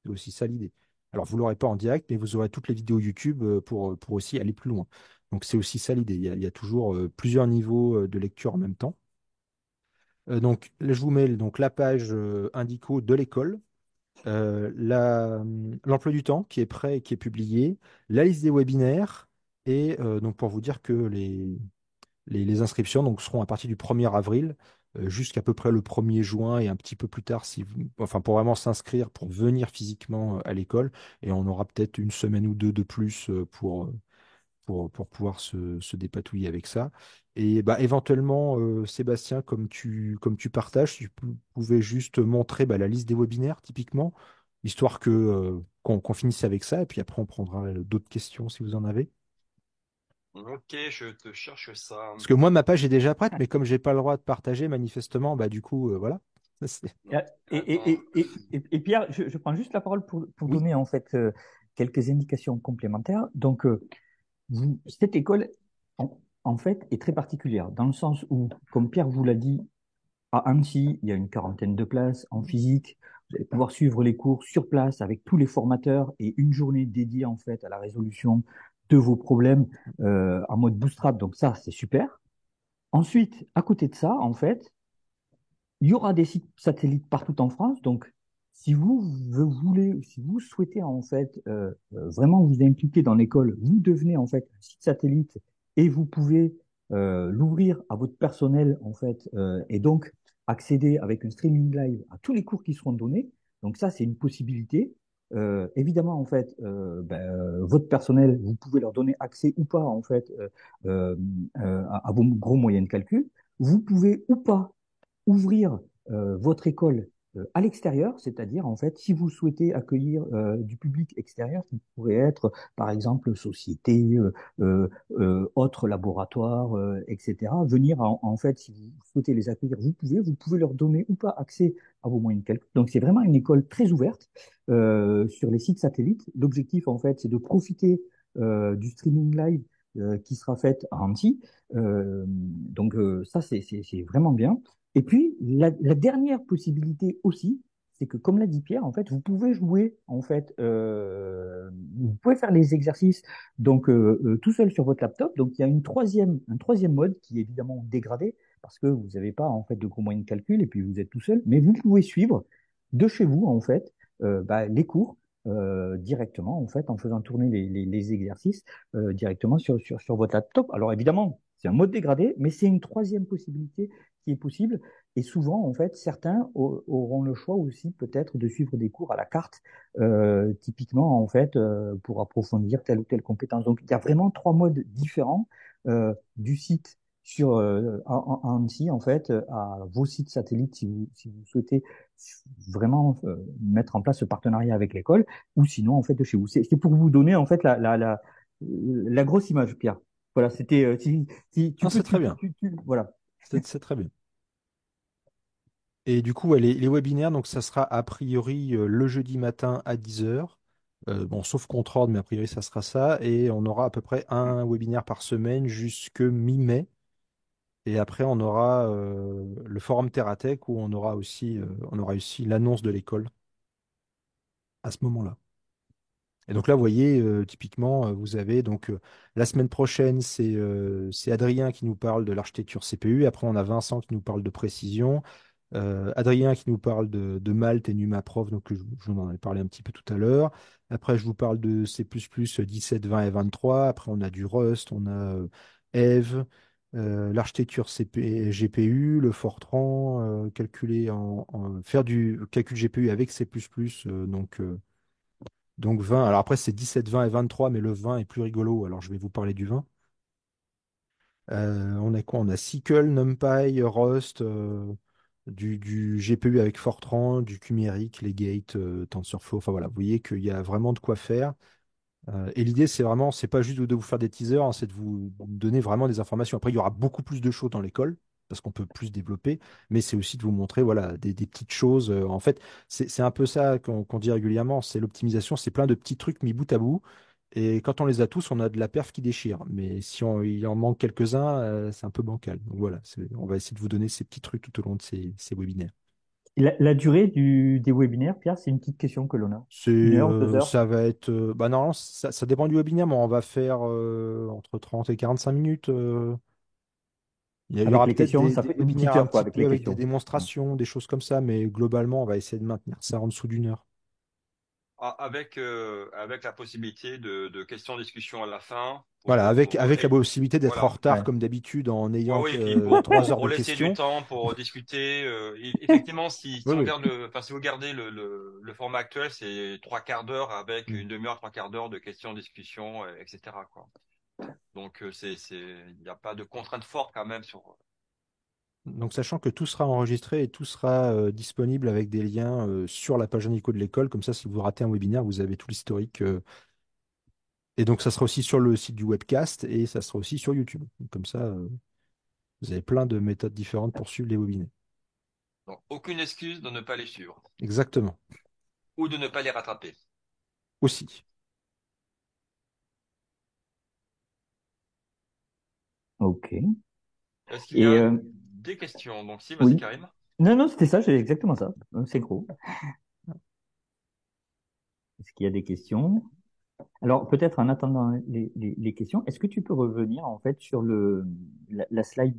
C'est aussi ça l'idée. Alors, vous ne l'aurez pas en direct, mais vous aurez toutes les vidéos YouTube pour aussi aller plus loin. Donc, c'est aussi ça l'idée. Il y a toujours plusieurs niveaux de lecture en même temps. Donc, là, je vous mets donc, la page indico de l'école, l'emploi du temps qui est prêt et qui est publié, la liste des webinaires, et donc pour vous dire que les inscriptions donc, seront à partir du 1er avril jusqu'à peu près le 1er juin et un petit peu plus tard enfin, pour vraiment s'inscrire, pour venir physiquement à l'école, et on aura peut-être une semaine ou deux de plus pour pouvoir se dépatouiller avec ça. Et bah, éventuellement, Sébastien, comme tu partages, tu pouvais juste montrer bah, la liste des webinaires, typiquement, histoire qu'on finisse avec ça, et puis après, on prendra d'autres questions si vous en avez. Ok, je te cherche ça. Parce que moi, ma page est déjà prête, mais comme j'ai pas le droit de partager, manifestement, bah, du coup, voilà. Ça, Et, Attends. et Pierre, je prends juste la parole pour Oui. donner en fait quelques indications complémentaires. Donc, cette école, en fait, est très particulière dans le sens où, comme Pierre vous l'a dit, à Annecy, il y a une quarantaine de classes en physique. Vous allez pouvoir suivre les cours sur place avec tous les formateurs et une journée dédiée en fait à la résolution de vos problèmes en mode bootstrap. Donc ça, c'est super. Ensuite, à côté de ça, en fait, il y aura des sites satellites partout en France. Donc, si vous souhaitez en fait vraiment vous impliquer dans l'école, vous devenez en fait un site satellite et vous pouvez l'ouvrir à votre personnel en fait. Et donc, accéder avec un streaming live à tous les cours qui seront donnés. Donc ça, c'est une possibilité. Évidemment, en fait, votre personnel, vous pouvez leur donner accès ou pas, en fait, à vos gros moyens de calcul. Vous pouvez ou pas ouvrir votre école à l'extérieur, c'est-à-dire en fait, si vous souhaitez accueillir du public extérieur, qui pourrait être par exemple société, autres laboratoires, etc., venir en fait, si vous souhaitez les accueillir, vous pouvez leur donner ou pas accès à vos moyens de calcul. Donc c'est vraiment une école très ouverte sur les sites satellites. L'objectif en fait, c'est de profiter du streaming live qui sera fait à Annecy. Ça, c'est vraiment bien. Et puis, la dernière possibilité aussi, c'est que, comme l'a dit Pierre, en fait, vous pouvez jouer, en fait, vous pouvez faire les exercices tout seul sur votre laptop. Donc, il y a un troisième mode qui est évidemment dégradé parce que vous n'avez pas, en fait, de gros moyens de calcul et puis vous êtes tout seul. Mais vous pouvez suivre de chez vous, en fait, les cours directement, en fait, en faisant tourner les exercices directement sur votre laptop. Alors, évidemment, c'est un mode dégradé, mais c'est une troisième possibilité qui est possible. Et souvent, en fait, certains auront le choix aussi peut-être de suivre des cours à la carte, typiquement, en fait, pour approfondir telle ou telle compétence. Donc, il y a vraiment trois modes différents du site à Annecy, en fait, à vos sites satellites, si vous souhaitez vraiment mettre en place ce partenariat avec l'école, ou sinon, en fait, de chez vous. C'est pour vous donner, en fait, la grosse image, Pierre. Voilà, c'était, si tu Non, peux, c'est très bien. voilà. C'est très bien. Et du coup, ouais, les webinaires, donc ça sera a priori le jeudi matin à 10 heures. Bon, sauf contre-ordre, mais a priori, ça sera ça. Et on aura à peu près un webinaire par semaine jusque mi-mai. Et après, on aura le forum Terratech où on aura aussi l'annonce de l'école à ce moment-là. Et donc là, vous voyez, typiquement, vous avez donc la semaine prochaine, c'est Adrien qui nous parle de l'architecture CPU. Après, on a Vincent qui nous parle de précision. Adrien qui nous parle de Malte et NumaProf, donc je vous en ai parlé un petit peu tout à l'heure. Après, je vous parle de C++ 17, 20 et 23. Après, on a du Rust, on a Eve, l'architecture GPU, le Fortran, faire du calcul GPU avec C++, donc 20. Alors après, c'est 17, 20 et 23, mais le 20 est plus rigolo, alors je vais vous parler du 20. On a quoi? On a SQL, NumPy, Rust, du GPU avec Fortran, du Qmeric, les gates, TensorFlow. Enfin voilà, vous voyez qu'il y a vraiment de quoi faire. Et l'idée, c'est pas juste de vous faire des teasers, hein, c'est de vous donner vraiment des informations. Après, il y aura beaucoup plus de choses dans l'école, parce qu'on peut plus développer, mais c'est aussi de vous montrer voilà, des petites choses. En fait, c'est un peu ça qu'on dit régulièrement, c'est l'optimisation, c'est plein de petits trucs mis bout à bout. Et quand on les a tous, on a de la perf qui déchire. Mais si il en manque quelques-uns, c'est un peu bancal. Donc voilà, on va essayer de vous donner ces petits trucs tout au long de ces webinaires. La durée des webinaires, Pierre, c'est une petite question que l'on a. Une heure, 2 heures? Ça va être, bah normalement, ça dépend du webinaire, mais on va faire entre 30 et 45 minutes. Il y Avec aura les peut-être questions, ça des fait une webinaires petite un heure, quoi, petit avec peu les avec des questions. Ouais. démonstrations, des choses comme ça, mais globalement, on va essayer de maintenir ça en dessous d'une heure. Avec la possibilité de questions-discussions à la fin Voilà, avec la et possibilité d'être en voilà. retard Ouais. comme d'habitude en Ouais, ayant oui, et puis pour, 3 heures pour de laisser du questions. temps pour discuter. Effectivement, Oui, si on oui. regarde enfin, si vous regardez le format actuel, c'est trois quarts d'heure avec Mm. une demi-heure, trois quarts d'heure de questions, discussions, etc., quoi. Donc, il n'y a pas de contrainte forte quand même sur. Donc, sachant que tout sera enregistré et tout sera disponible avec des liens sur la page Nico de l'école, comme ça, si vous ratez un webinaire, vous avez tout l'historique. Et donc, ça sera aussi sur le site du webcast et ça sera aussi sur YouTube. Donc, comme ça, vous avez plein de méthodes différentes pour suivre les webinaires. Donc, aucune excuse de ne pas les suivre Exactement. ou de ne pas les rattraper. Aussi. OK. Est-ce qu'il y Et a des questions? Donc, si, vas-y, oui. Karim. Non, non, c'était ça, c'est exactement ça. C'est gros. Est-ce qu'il y a des questions? Alors, peut-être en attendant les questions, est-ce que tu peux revenir en fait sur la slide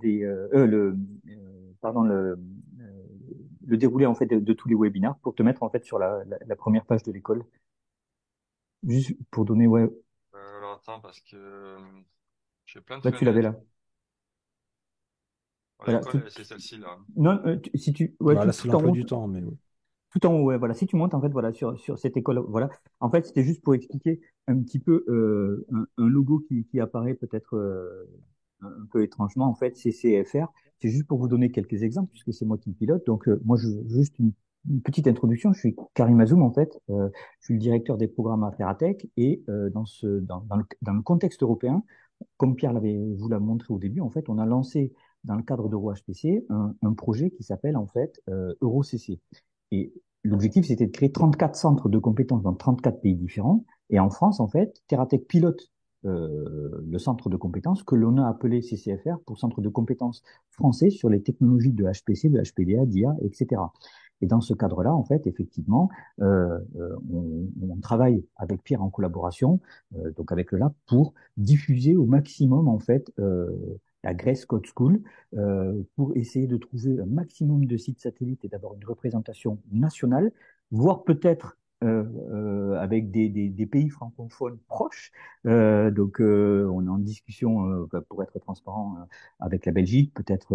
pardon, le déroulé en fait de tous les webinaires pour te mettre en fait sur la première page de l'école, juste pour donner, ouais, Alors, attends, parce que j'ai plein de là tu l'avais fenêtres. là. À Voilà, l'école, c'est celle-ci là. non, si ouais, Voilà, c'est tout en l'emploi haut, du temps, mais oui. tout en haut, ouais, voilà. Si tu montes en fait, voilà, sur cette école, voilà. En fait, c'était juste pour expliquer un petit peu un logo qui apparaît peut-être un peu étrangement. En fait, c'est CFR. C'est juste pour vous donner quelques exemples puisque c'est moi qui le pilote. Donc, moi, juste une petite introduction. Je suis Karim Azoum en fait. Je suis le directeur des programmes à Ferratech et dans le contexte européen, comme Pierre vous l'a montré au début, en fait, on a lancé dans le cadre d'EuroHPC un projet qui s'appelle en fait EuroCC. Et l'objectif, c'était de créer 34 centres de compétences dans 34 pays différents. Et en France, en fait, TerraTech pilote le centre de compétences que l'on a appelé CCFR pour centre de compétences français sur les technologies de HPC, de HPDA, d'IA, etc. Et dans ce cadre-là, en fait, effectivement, on travaille avec Pierre en collaboration, donc avec le lab, pour diffuser au maximum, en fait, la Grèce Code School, pour essayer de trouver un maximum de sites satellites et d'avoir une représentation nationale, voire peut-être avec des pays francophones proches. On est en discussion, pour être transparent, avec la Belgique, peut-être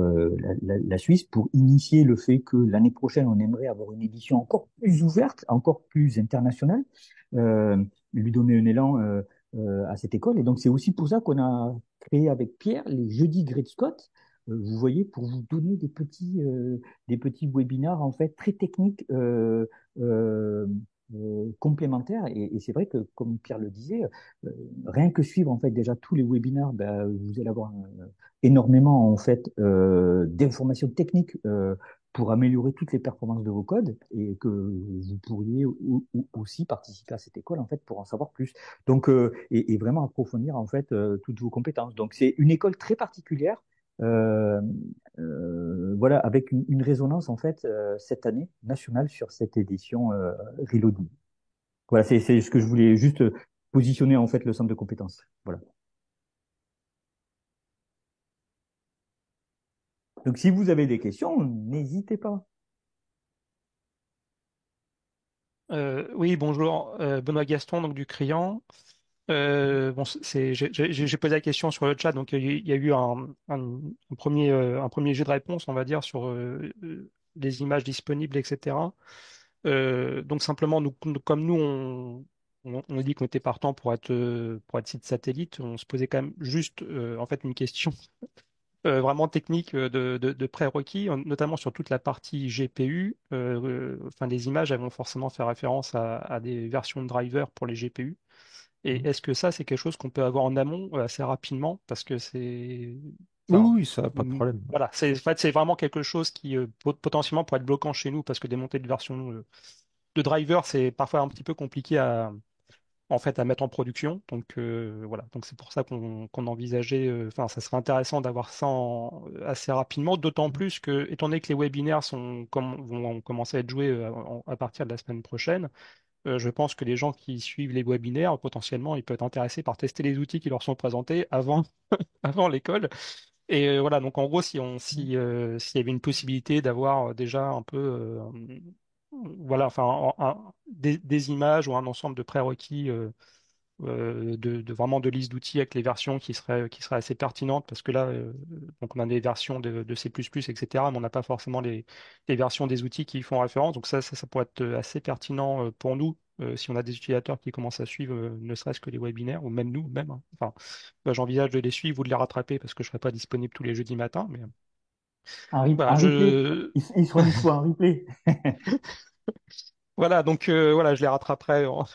la Suisse, pour initier le fait que l'année prochaine, on aimerait avoir une édition encore plus ouverte, encore plus internationale, lui donner un élan à cette école. Et donc, c'est aussi pour ça qu'on a créé avec Pierre les jeudis Great Scott. Vous voyez, pour vous donner des petits webinars en fait très techniques euh, complémentaires. Et c'est vrai que, comme Pierre le disait, euh, rien que suivre en fait déjà tous les webinars, ben, vous allez avoir énormément en fait d'informations techniques pour améliorer toutes les performances de vos codes et que vous pourriez aussi participer à cette école en fait pour en savoir plus. Donc et vraiment approfondir en fait toutes vos compétences. Donc c'est une école très particulière. euh, voilà, avec une résonance en fait cette année nationale sur cette édition Reloading. Voilà, c'est ce que je voulais juste positionner en fait le centre de compétences. Voilà. Donc si vous avez des questions, n'hésitez pas. Oui, bonjour, Benoît Gaston, donc du Criant. Bon, j'ai posé la question sur le chat, donc il y a eu un premier jet de réponse, on va dire, sur les images disponibles, etc. Donc simplement, comme nous, on a dit qu'on était partant pour être site satellite, on se posait quand même juste en fait une question vraiment technique de prérequis, notamment sur toute la partie GPU. Enfin, les images, elles vont forcément faire référence à des versions de driver pour les GPU. Et est-ce que ça, c'est quelque chose qu'on peut avoir en amont assez rapidement? Parce que c'est. Oui, Enfin, oui, ça, pas de problème. voilà, en fait, c'est vraiment quelque chose qui potentiellement pourrait être bloquant chez nous parce que des montées de versions de driver, c'est parfois un petit peu compliqué en fait à mettre en production. Donc voilà, donc c'est pour ça qu'on envisageait, enfin ça serait intéressant d'avoir ça assez rapidement, d'autant plus que étant donné que les webinaires vont commencer à être joués à partir de la semaine prochaine, je pense que les gens qui suivent les webinaires, potentiellement, ils peuvent être intéressés par tester les outils qui leur sont présentés avant, avant l'école. Et voilà, donc en gros, s'il y avait une possibilité d'avoir déjà un peu, voilà, enfin, des images ou un ensemble de prérequis de vraiment de liste d'outils avec les versions qui seraient assez pertinentes parce que là, donc on a des versions de C++, etc., mais on n'a pas forcément les versions des outils qui y font référence. Donc ça pourrait être assez pertinent pour nous si on a des utilisateurs qui commencent à suivre ne serait-ce que les webinaires ou même nous, même. Hein. Enfin, bah, j'envisage de les suivre ou de les rattraper parce que je ne serai pas disponible tous les jeudis matins. Mais voilà, En replay, ils seront dispo en replay. voilà, donc voilà, je les rattraperai en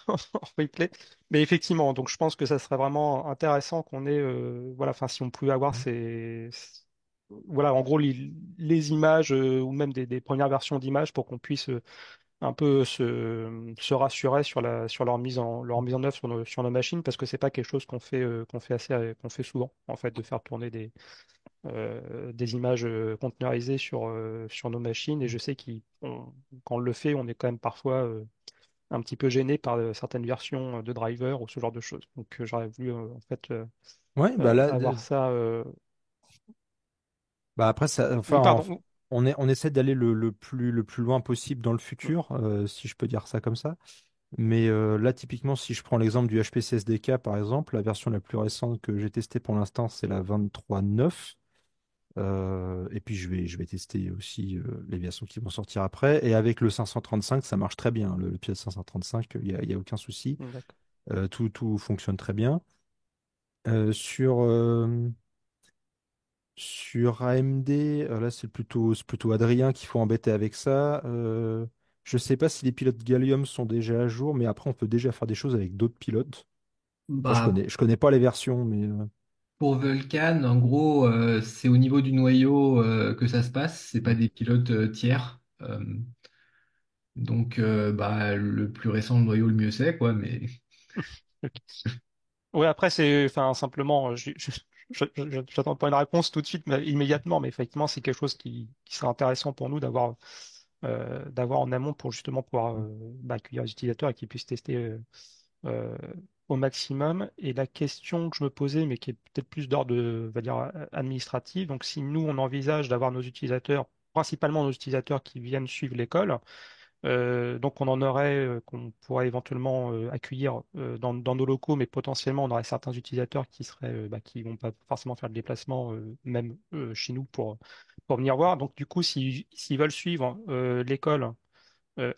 replay. Mais effectivement, donc je pense que ça serait vraiment intéressant qu'on ait, voilà, enfin si on pouvait avoir voilà, en gros les images ou même des premières versions d'images pour qu'on puisse un peu se rassurer sur leur mise en œuvre sur nos machines, parce que c'est pas quelque chose qu'on fait souvent, en fait, de faire tourner des images conteneurisées sur nos machines. Et je sais quand on le fait, on est quand même parfois un petit peu gêné par certaines versions de driver ou ce genre de choses. Donc j'aurais voulu en fait Ouais, bah là, avoir ça. bah après, ça, Oui, enfin, pardon. on essaie d'aller le plus loin possible dans le futur, si je peux dire ça comme ça. Mais là, typiquement, si je prends l'exemple du HPC SDK, par exemple, la version la plus récente que j'ai testée pour l'instant, c'est la 23.9. Et puis je vais tester aussi les versions qui vont sortir après. Et avec le 535, ça marche très bien. Le pilote 535, il y a aucun souci. D'accord. Tout fonctionne très bien. Euh, sur, euh, Sur AMD, là c'est plutôt Adrien qu'il faut embêter avec ça. Je sais pas si les pilotes Gallium sont déjà à jour, mais après on peut déjà faire des choses avec d'autres pilotes. Enfin, Bah, je connais pas les versions, mais pour Vulkan, en gros, c'est au niveau du noyau que ça se passe, c'est pas des pilotes tiers. Donc, bah, le plus récent le noyau, le mieux c'est, quoi. Mais Ok. Oui, après, c'est, enfin, simplement, j'attends pas une réponse tout de suite, mais immédiatement, mais effectivement, c'est quelque chose qui serait intéressant pour nous d'avoir en amont pour justement pouvoir accueillir les utilisateurs et qu'ils puissent tester euh, au maximum. Et la question que je me posais, mais qui est peut-être plus d'ordre on va dire, administratif, donc si nous, on envisage d'avoir nos utilisateurs, principalement nos utilisateurs qui viennent suivre l'école, donc on en aurait qu'on pourrait éventuellement accueillir dans nos locaux, mais potentiellement on aurait certains utilisateurs qui seraient qui vont pas forcément faire le déplacement même chez nous pour venir voir. Donc du coup, s'ils veulent suivre l'école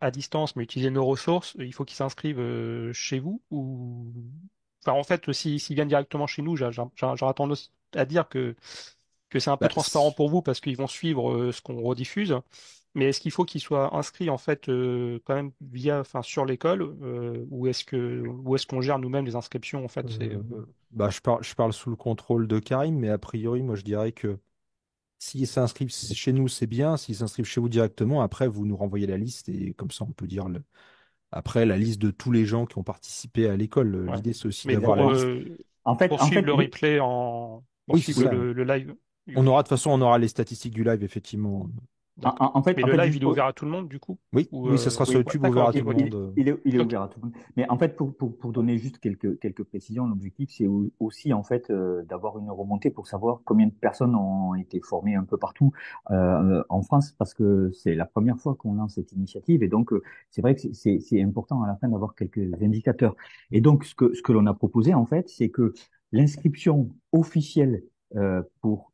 à distance mais utiliser nos ressources, il faut qu'ils s'inscrivent chez vous ou enfin en fait s'ils viennent directement chez nous, j'aurais tendance à dire que c'est un peu bah, transparent pour vous parce qu'ils vont suivre ce qu'on rediffuse. Mais est-ce qu'il faut qu'ils soient inscrits en fait quand même enfin sur l'école ou est-ce qu'on gère nous-mêmes les inscriptions en fait euh, je parle sous le contrôle de Karim, mais a priori, moi je dirais que s'ils s'inscrivent chez nous, c'est bien. S'ils s'inscrivent chez vous directement, après, vous nous renvoyez la liste et comme ça, on peut dire après la liste de tous les gens qui ont participé à l'école. ouais. L'idée, c'est aussi Mais d'avoir la liste. En pour suivre fait, le replay pour Oui, c'est suivre ça. le live. On aura, de toute façon, on aura les statistiques du live, effectivement. D'accord. Mais en le fait, live juste il est pour, ouvert à tout le monde du coup Oui, ou oui, ça sera sur oui, ouais, YouTube ouvert d'accord, à ok, tout le ok. monde. il est Ok. ouvert à tout le monde. Mais en fait, pour donner juste quelques précisions, l'objectif, c'est aussi en fait d'avoir une remontée pour savoir combien de personnes ont été formées un peu partout en France, parce que c'est la première fois qu'on lance cette initiative. Et donc, c'est vrai que c'est important à la fin d'avoir quelques indicateurs. Et donc, ce que l'on a proposé, en fait, c'est que l'inscription officielle pour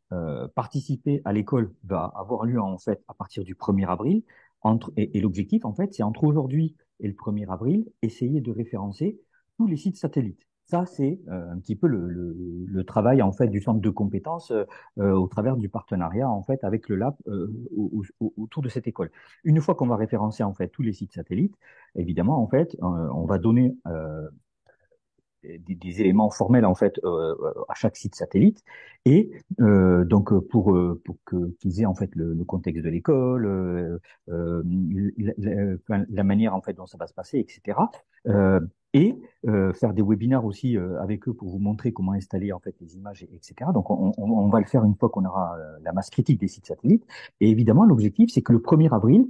participer à l'école va avoir lieu en fait à partir du 1er avril. Et l'objectif, en fait, c'est entre aujourd'hui et le 1er avril, essayer de référencer tous les sites satellites. Ça, c'est un petit peu le travail en fait du centre de compétences au travers du partenariat en fait avec le lab autour de cette école. Une fois qu'on va référencer en fait tous les sites satellites, évidemment en fait, on va donner des éléments formels en fait à chaque site satellite et donc pour que qu'ils aient en fait le contexte de l'école la manière en fait dont ça va se passer etc euh, et faire des webinaires aussi avec eux pour vous montrer comment installer en fait les images etc donc on va le faire une fois qu'on aura la masse critique des sites satellites et évidemment l'objectif c'est que le 1er avril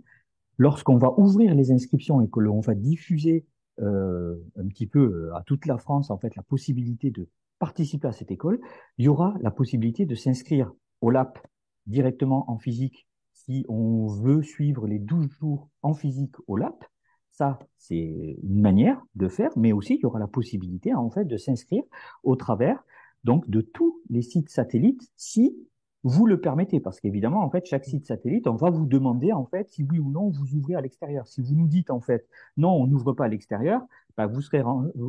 lorsqu'on va ouvrir les inscriptions et que l'on va diffuser un petit peu à toute la France en fait la possibilité de participer à cette école, il y aura la possibilité de s'inscrire au LAP directement en physique si on veut suivre les 12 jours en physique au LAP. Ça, c'est une manière de faire, mais aussi il y aura la possibilité en fait de s'inscrire au travers donc de tous les sites satellites si vous le permettez, parce qu'évidemment, en fait, chaque site satellite, on va vous demander, en fait, si oui ou non vous ouvrez à l'extérieur. Si vous nous dites, en fait, non, on n'ouvre pas à l'extérieur, bah, vous serez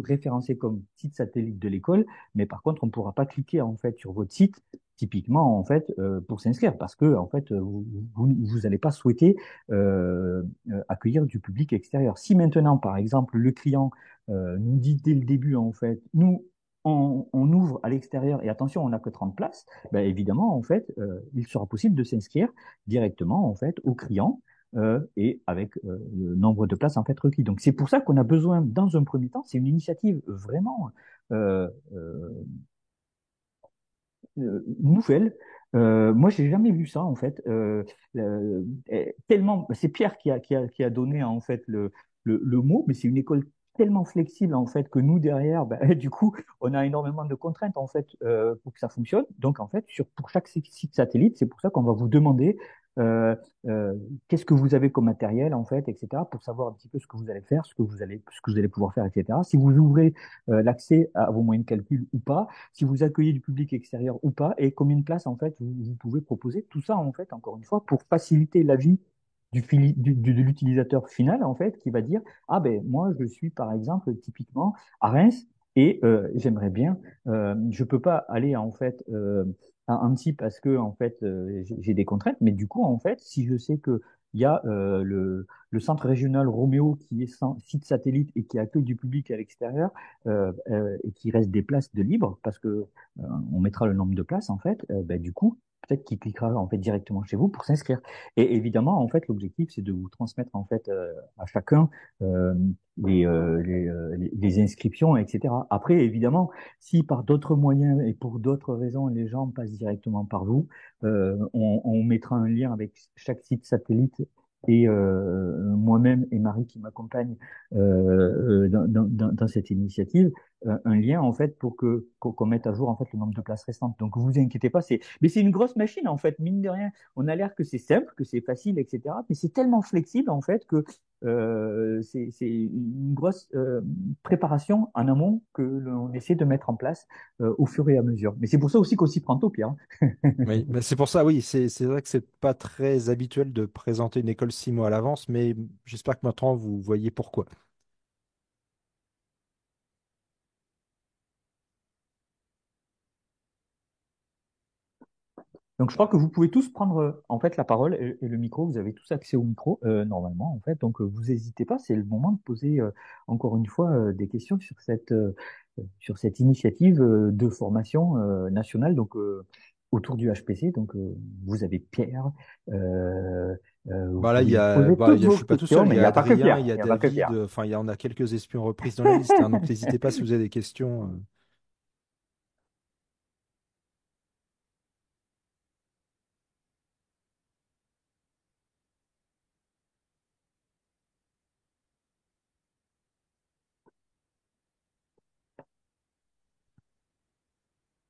référencé comme site satellite de l'école, mais par contre, on ne pourra pas cliquer, en fait, sur votre site, typiquement, en fait, pour s'inscrire, parce que, en fait, vous n'allez pas souhaiter accueillir du public extérieur. Si maintenant, par exemple, le client nous dit dès le début, en fait, nous, on ouvre à l'extérieur et attention, on n'a que 30 places, ben évidemment, en fait, il sera possible de s'inscrire directement en fait au client et avec le nombre de places en fait requis. Donc c'est pour ça qu'on a besoin, dans un premier temps, c'est une initiative vraiment euh, euh, nouvelle. Moi, j'ai jamais vu ça en fait. Tellement, c'est Pierre qui a donné en fait le mot, mais c'est une école tellement flexible en fait que nous derrière, ben, du coup, on a énormément de contraintes en fait pour que ça fonctionne. Donc en fait, pour chaque site satellite, c'est pour ça qu'on va vous demander euh, euh, qu'est-ce que vous avez comme matériel en fait, etc. pour savoir un petit peu ce que vous allez faire, ce que vous allez pouvoir faire, etc. Si vous ouvrez l'accès à vos moyens de calcul ou pas, si vous accueillez du public extérieur ou pas, et combien de places en fait vous pouvez proposer. Tout ça en fait, encore une fois, pour faciliter la vie de l'utilisateur final en fait, qui va dire, ah ben moi je suis par exemple typiquement à Reims et j'aimerais bien, je peux pas aller en fait à Annecy parce que en fait j'ai des contraintes, mais du coup en fait si je sais que il y a le centre régional Roméo qui est site satellite et qui accueille du public à l'extérieur et qui reste des places de libre parce que on mettra le nombre de places en fait, ben, du coup peut-être qu'il cliquera en fait directement chez vous pour s'inscrire. Et évidemment en fait l'objectif c'est de vous transmettre en fait à chacun euh, les inscriptions, etc. Après, évidemment, si par d'autres moyens et pour d'autres raisons, les gens passent directement par vous, on mettra un lien avec chaque site satellite et moi-même et Marie qui m'accompagne dans cette initiative, un lien en fait pour qu'on mette à jour en fait le nombre de places restantes. Donc vous inquiétez pas, mais c'est une grosse machine en fait, mine de rien. On a l'air que c'est simple, que c'est facile, etc. Mais c'est tellement flexible en fait que c'est une grosse préparation en amont que l'on essaie de mettre en place au fur et à mesure. Mais c'est pour ça aussi qu'on s'y prend tôt, Pierre. Oui, mais c'est pour ça, oui, c'est vrai que c'est pas très habituel de présenter une école 6 mois à l'avance, mais j'espère que maintenant vous voyez pourquoi. Donc je crois que vous pouvez tous prendre en fait la parole et le micro. Vous avez tous accès au micro normalement en fait. Donc vous n'hésitez pas. C'est le moment de poser encore une fois des questions sur cette initiative de formation nationale donc autour du HPC. Donc vous avez Pierre. euh, vous Bah là, pouvez poser toutes je vos suis pas tout questions, seul, il mais y il n'y a a pas que Adrien, Pierre. il y Il a n'y a pas que David, Pierre. enfin, on a quelques espions reprises dans la liste, hein, donc n'hésitez pas si vous avez des questions.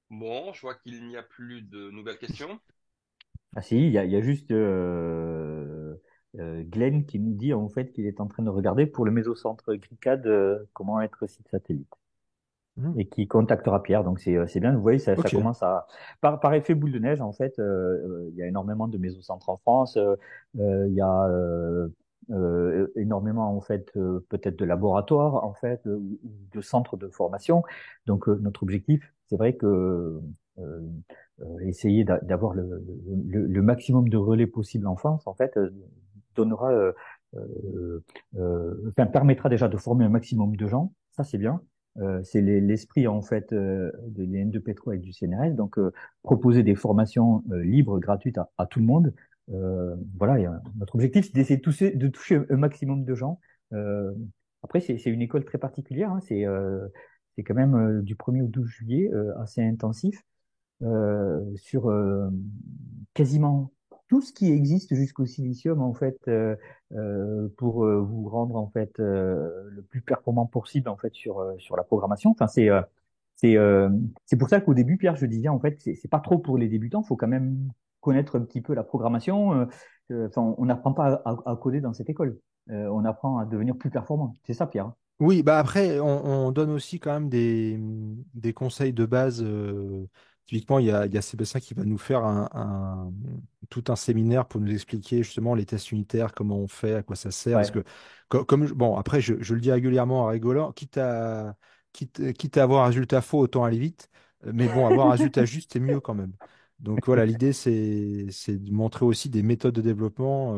Bon, je vois qu'il n'y a plus de nouvelles questions. Ah si, il y a juste Glenn qui nous dit en fait qu'il est en train de regarder pour le mésocentre GRICAD comment être site satellite Hmm. et qui contactera Pierre. Donc c'est bien, vous voyez, ça Ok. commence à par effet boule de neige en fait. Il y a énormément de mésocentres en France. Il y a énormément en fait peut-être de laboratoires en fait ou de centres de formation. Donc notre objectif, c'est vrai que essayer d'avoir le maximum de relais possible en France en fait donnera enfin, permettra déjà de former un maximum de gens. Ça c'est bien. C'est l'esprit en fait de l'IN2P3 et du CNRS, donc proposer des formations libres, gratuites à tout le monde. Voilà, et, notre objectif c'est d'essayer de toucher un maximum de gens. Euh, Après, c'est une école très particulière, hein, c'est quand même du 1er au 12 juillet, assez intensif sur quasiment tout ce qui existe jusqu'au silicium en fait pour vous rendre en fait le plus performant possible en fait sur la programmation. Enfin c'est euh, c'est pour ça qu'au début Pierre je disais en fait c'est pas trop pour les débutants, faut quand même connaître un petit peu la programmation. Enfin on n'apprend pas à coder dans cette école. On apprend à devenir plus performant. C'est ça Pierre. Oui, bah après, on donne aussi quand même des conseils de base. Typiquement, il y a Sébastien qui va nous faire tout un séminaire pour nous expliquer justement les tests unitaires, comment on fait, à quoi ça sert. Parce Ouais. que, bon, après, je le dis régulièrement en rigolant, quitte à avoir un résultat faux, autant aller vite. Mais bon, avoir un résultat juste, c'est mieux quand même. Donc voilà, l'idée, c'est de montrer aussi des méthodes de développement.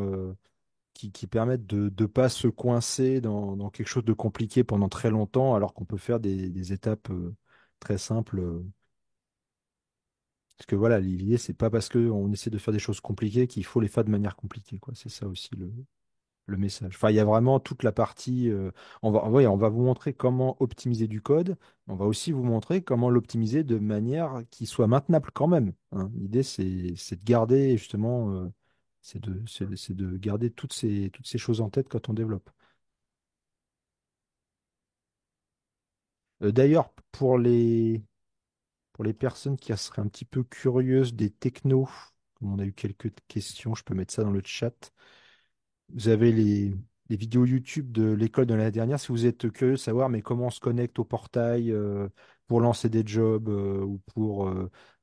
Qui permettent de ne pas se coincer dans quelque chose de compliqué pendant très longtemps, alors qu'on peut faire des étapes très simples. Parce que voilà, l'idée, c'est pas parce qu'on essaie de faire des choses compliquées qu'il faut les faire de manière compliquée, quoi. C'est ça aussi le message. Enfin, il y a vraiment toute la partie. Ouais, on va vous montrer comment optimiser du code. On va aussi vous montrer comment l'optimiser de manière qui soit maintenable quand même, hein. L'idée, c'est de garder justement, c'est de garder toutes ces choses en tête quand on développe. D'ailleurs, pour les personnes qui seraient un petit peu curieuses des technos, comme on a eu quelques questions, je peux mettre ça dans le chat. Vous avez les vidéos YouTube de l'école de l'année dernière. Si vous êtes curieux de savoir, mais comment on se connecte au portail pour lancer des jobs ou pour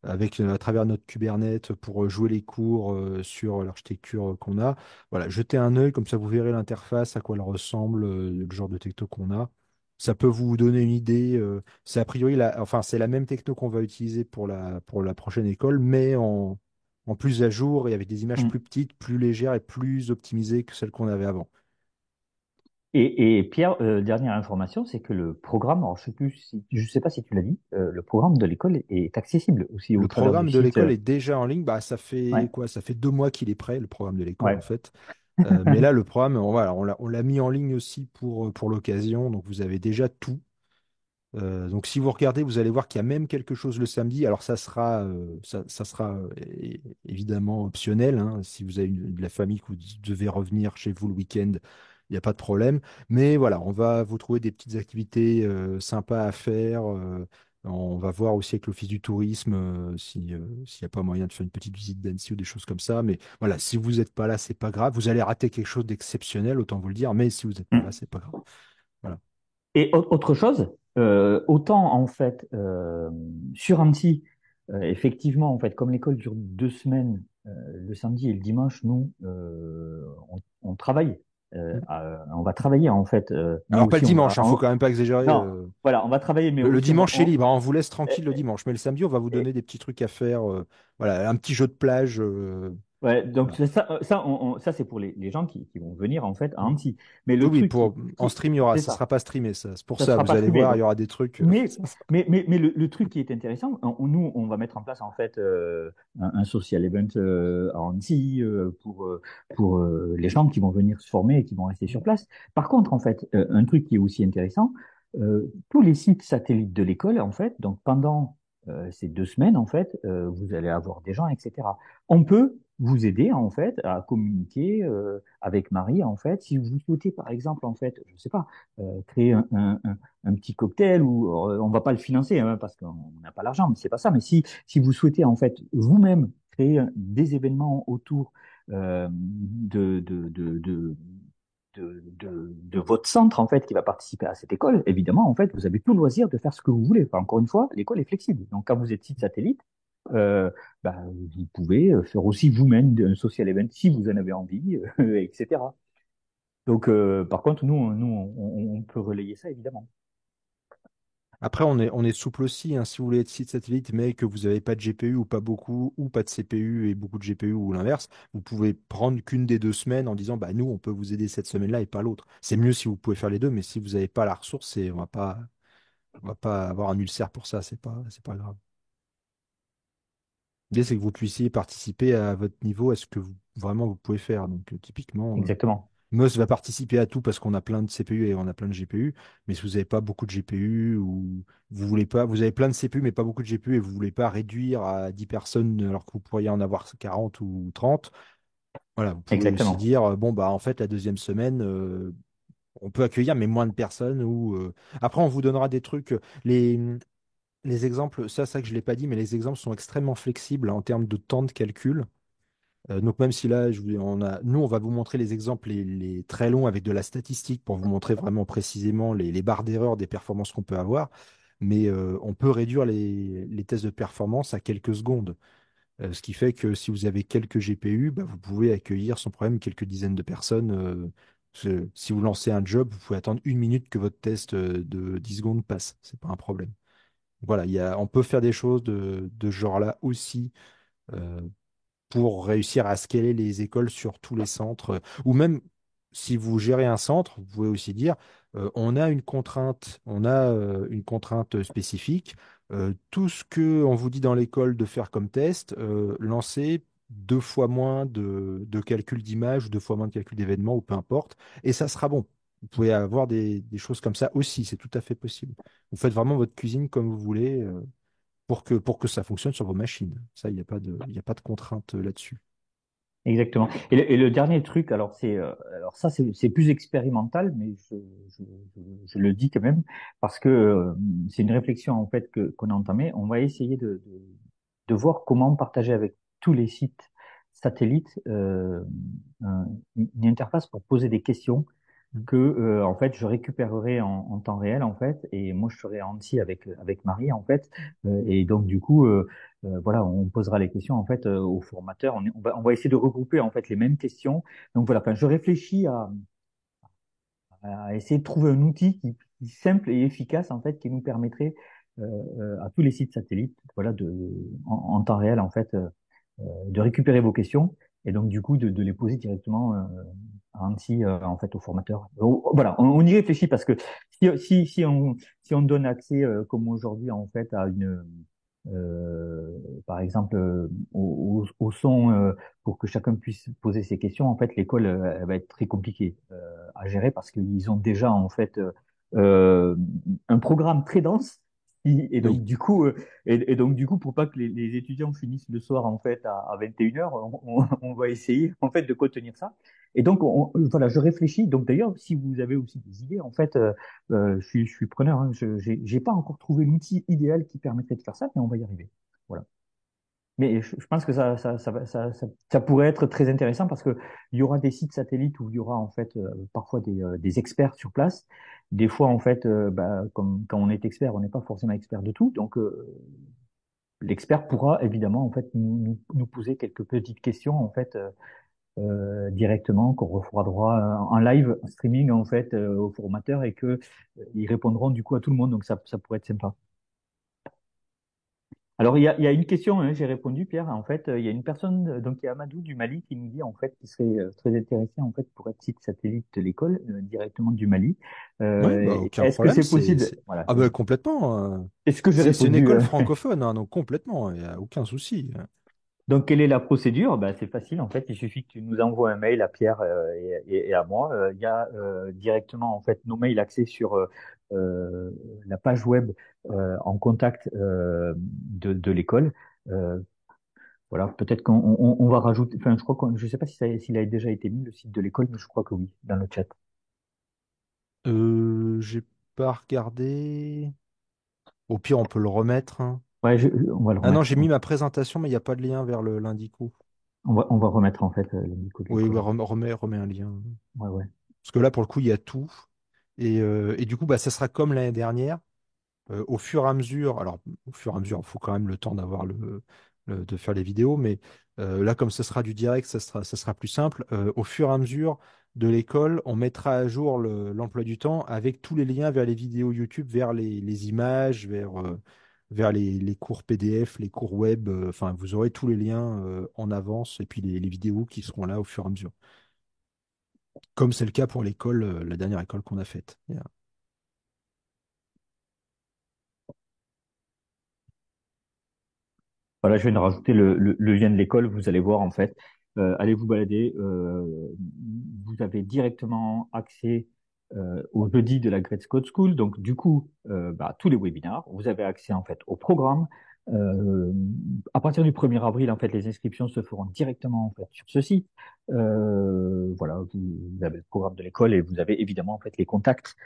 avec à travers notre Kubernetes pour jouer les cours sur l'architecture qu'on a. Voilà, jetez un œil, comme ça vous verrez l'interface, à quoi elle ressemble, le genre de techno qu'on a. Ça peut vous donner une idée. C'est a priori enfin, c'est la même techno qu'on va utiliser pour la prochaine école, mais en plus à jour et avec des images Mm. plus petites, plus légères et plus optimisées que celles qu'on avait avant. Et Pierre, dernière information, c'est que le programme, alors je sais pas si tu l'as dit, le programme de l'école est accessible aussi au Le travers du programme de site. l'école est déjà en ligne. Bah, ça Ouais, fait quoi? Ça fait 2 mois qu'il est prêt, le programme de l'école, en ouais. fait. Mais là, le programme, voilà, on l'a mis en ligne aussi pour l'occasion. Donc, vous avez déjà tout. Donc, si vous regardez, vous allez voir qu'il y a même quelque chose le samedi. Alors, ça sera évidemment optionnel, hein. Si vous avez de la famille que vous devez revenir chez vous le week-end, il n'y a pas de problème. Mais voilà, on va vous trouver des petites activités sympas à faire. On va voir aussi avec l'Office du tourisme s'il n'y a pas moyen de faire une petite visite d'Annecy ou des choses comme ça. Mais voilà, si vous n'êtes pas là, c'est pas grave. Vous allez rater quelque chose d'exceptionnel, autant vous le dire. Mais si vous n'êtes pas là, Mm. c'est pas grave. Voilà. Et autre chose, autant en fait sur Annecy, effectivement en fait comme l'école dure 2 semaines, le samedi et le dimanche, nous on travaille, on va travailler en fait, mais Alors, pas le aussi dimanche, faut quand même pas exagérer. non, voilà, on va travailler, mais Le aussi dimanche, c'est libre, hein, on vous laisse tranquille le dimanche. Mais le samedi, on va vous euh, donner des petits trucs à faire. Voilà, un petit jeu de plage. ouais, donc Voilà. ça c'est pour les gens qui vont venir en fait à Annecy. Mais Oui, le oui, truc en stream, il y aura, c'est ça ça, sera pas streamé, ça. C'est pour ça ça, sera vous pas allez streamé. voir, il y Donc, aura des trucs. mais mais le truc qui est intéressant, nous on va mettre en place en fait un social event à Annecy pour les gens qui vont venir se former et qui vont rester sur place. Par contre, en fait, un truc qui est aussi intéressant, tous les sites satellites de l'école, en fait, donc pendant ces 2 semaines, en fait, vous allez avoir des gens, etc. On peut vous aider en fait à communiquer avec Marie en fait si vous souhaitez par exemple en fait je sais pas créer un petit cocktail ou on va pas le financer hein, parce qu'on n'a pas l'argent mais c'est pas ça mais si vous souhaitez en fait vous-même créer des événements autour de votre centre en fait qui va participer à cette école, évidemment en fait vous avez tout le loisir de faire ce que vous voulez. Enfin, encore une fois, l'école est flexible. Donc quand vous êtes site satellite, euh, bah, vous pouvez faire aussi vous-même un social event si vous en avez envie, etc. Donc par contre nous on peut relayer ça évidemment. Après, on est souple aussi, hein. Si vous voulez être site satellite, mais que vous n'avez pas de GPU ou pas beaucoup, ou pas de CPU et beaucoup de GPU ou l'inverse, vous pouvez prendre qu'une des 2 semaines en disant, bah, nous, on peut vous aider cette semaine-là et pas l'autre. C'est mieux si vous pouvez faire les deux, mais si vous n'avez pas la ressource, on va pas avoir un ulcère pour ça, c'est pas grave. L'idée, c'est que vous puissiez participer à votre niveau, à ce que vraiment vous pouvez faire. Donc, typiquement, Exactement. Meuse va participer à tout parce qu'on a plein de CPU et on a plein de GPU. Mais si vous n'avez pas beaucoup de GPU ou vous voulez pas, vous avez plein de CPU mais pas beaucoup de GPU et vous voulez pas réduire à 10 personnes alors que vous pourriez en avoir 40 ou 30, voilà, vous pouvez aussi Exactement. dire, bon, bah, en fait, la deuxième semaine, on peut accueillir mais moins de personnes ou, après, on vous donnera des trucs, les exemples, ça que je l'ai pas dit, mais les exemples sont extrêmement flexibles en termes de temps de calcul. Donc même si là, nous, on va vous montrer les exemples les très longs avec de la statistique pour vous montrer vraiment précisément les barres d'erreur des performances qu'on peut avoir, mais on peut réduire les tests de performance à quelques secondes. Ce qui fait que si vous avez quelques GPU, bah, vous pouvez accueillir sans problème quelques dizaines de personnes. Si vous lancez un job, vous pouvez attendre 1 minute que votre test de 10 secondes passe. C'est pas un problème. Voilà, on peut faire des choses de ce genre-là aussi. euh, pour réussir à scaler les écoles sur tous les centres. Ou même si vous gérez un centre, vous pouvez aussi dire, on a une contrainte spécifique. Tout ce que on vous dit dans l'école de faire comme test, lancez 2 fois moins de calcul d'images, 2 fois moins de calcul d'événements, ou peu importe, et ça sera bon. Vous pouvez avoir des choses comme ça aussi, c'est tout à fait possible. Vous faites vraiment votre cuisine comme vous voulez. Pour que ça fonctionne sur vos machines. Ça, il y a pas de contrainte là-dessus. Exactement. Et le dernier truc, alors ça c'est plus expérimental, mais je le dis quand même parce que c'est une réflexion en fait qu'on a entamée. On va essayer de voir comment partager avec tous les sites satellite une interface pour poser des questions que en fait je récupérerai en temps réel en fait, et moi je serai en Annecy avec Marie en fait. Et donc du coup voilà, on posera les questions en fait aux formateurs. On va essayer de regrouper en fait les mêmes questions. Donc voilà, enfin, je réfléchis à essayer de trouver un outil qui simple et efficace en fait, qui nous permettrait à tous les sites satellites, voilà, en temps réel en fait, de récupérer vos questions et donc du coup de les poser directement à Annecy en fait aux formateurs. Voilà, on y réfléchit parce que si on donne accès comme aujourd'hui en fait à une par exemple au son pour que chacun puisse poser ses questions, en fait l'école elle va être très compliquée à gérer parce qu'ils ont déjà en fait euh, un programme très dense et Oui. donc du coup et donc du coup pour pas que les étudiants finissent le soir en fait à 21h, on va essayer en fait de contenir ça. Et donc voilà, je réfléchis. Donc d'ailleurs, si vous avez aussi des idées, en fait, je suis preneur. Hein. J'ai pas encore trouvé l'outil idéal qui permettrait de faire ça, mais on va y arriver. Voilà. Mais je pense que ça pourrait être très intéressant parce que il y aura des sites satellites où il y aura en fait parfois des experts sur place. Des fois, en fait, bah, comme quand on est expert, on n'est pas forcément expert de tout. Donc, l'expert pourra évidemment en fait nous poser quelques petites questions en fait directement qu'on refera droit en live en streaming en fait aux formateurs et que ils répondront du coup à tout le monde. Donc ça pourrait être sympa. Alors il y a une question, hein, j'ai répondu Pierre. En fait, il y a une personne donc qui est Amadou du Mali qui nous dit en fait qu'il serait très intéressé en fait pour être site satellite de l'école directement du Mali. Ouais, bah, aucun Est-ce que problème. c'est possible? Voilà. Ah bah, complètement. Est-ce que j'ai C'est une répondu? école francophone, hein, donc complètement, il n'y a aucun souci. Donc, quelle est la procédure? Ben, c'est facile, en fait. Il suffit que tu nous envoies un mail à Pierre et à moi. Il y a directement, en fait, nos mails axés sur euh, la page web en contact de l'école. Euh, voilà, peut-être qu'on va rajouter. Enfin, je crois je sais pas si s'il a déjà été mis le site de l'école, mais je crois que oui, dans le chat. J'ai pas regardé. Au pire, on peut le remettre, hein. Ouais, on va le Ah non, remettre. j'ai mis ma présentation, mais il n'y a pas de lien vers l'indico. On va remettre en fait le Nico de Oui, ouais, l'école. remets un lien. Ouais, ouais. Parce que là, pour le coup, il y a tout. Et du coup, bah, ça sera comme l'année dernière. Au fur et à mesure, alors au fur et à mesure, il faut quand même le temps d'avoir de faire les vidéos, mais là, comme ce sera du direct, ça sera plus simple. Au fur et à mesure de l'école, on mettra à jour l'emploi du temps avec tous les liens vers les vidéos YouTube, vers les images, vers les cours PDF, les cours web. Enfin, vous aurez tous les liens en avance et puis les vidéos qui seront là au fur et à mesure. Comme c'est le cas pour l'école, la dernière école qu'on a faite. Voilà, je viens de rajouter le lien de l'école. Vous allez voir en fait. Allez vous balader. Vous avez directement accès au jeudi de la Great Scott School. Donc du coup, bah, tous les webinars. Vous avez accès en fait au programme. Euh, à partir du 1er avril, en fait, les inscriptions se feront directement en fait sur ce site. Voilà, vous avez le programme de l'école et vous avez évidemment en fait les contacts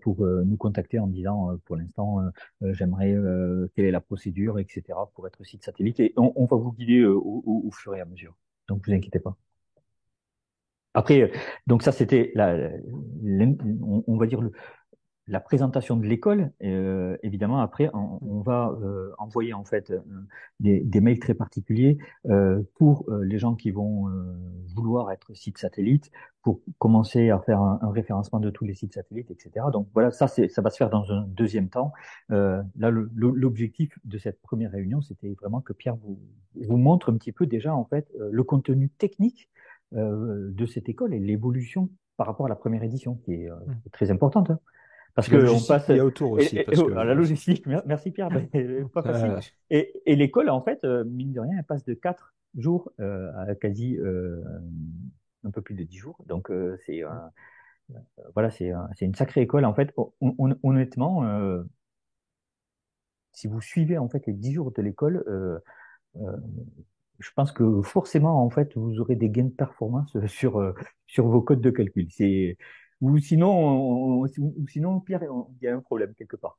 pour nous contacter en disant pour l'instant j'aimerais quelle est la procédure, etc. pour être site satellite et on va vous guider au fur et à mesure. Donc vous inquiétez pas. Après, donc ça c'était on va dire la présentation de l'école. Évidemment, après, on va envoyer en fait des mails très particuliers pour les gens qui vont vouloir être site satellite, pour commencer à faire un référencement de tous les sites satellites, etc. Donc voilà, ça va se faire dans un deuxième temps. Là, l'objectif de cette première réunion, c'était vraiment que Pierre vous montre un petit peu déjà en fait le contenu technique de cette école et l'évolution par rapport à la première édition, qui est très importante. Hein. Parce Puis la qu'on logistique passe. qu'il y a autour aussi, parce que La logistique, merci Pierre, pas facile. euh, Et l'école, en fait, mine de rien, elle passe de 4 jours à quasi un peu plus de 10 jours. Donc, voilà, c'est une sacrée école. En fait, honnêtement, si vous suivez en fait les 10 jours de l'école, euh, je pense que forcément, en fait, vous aurez des gains de performance sur vos codes de calcul. Ou sinon, ou sinon, Pierre, il y a un problème quelque part.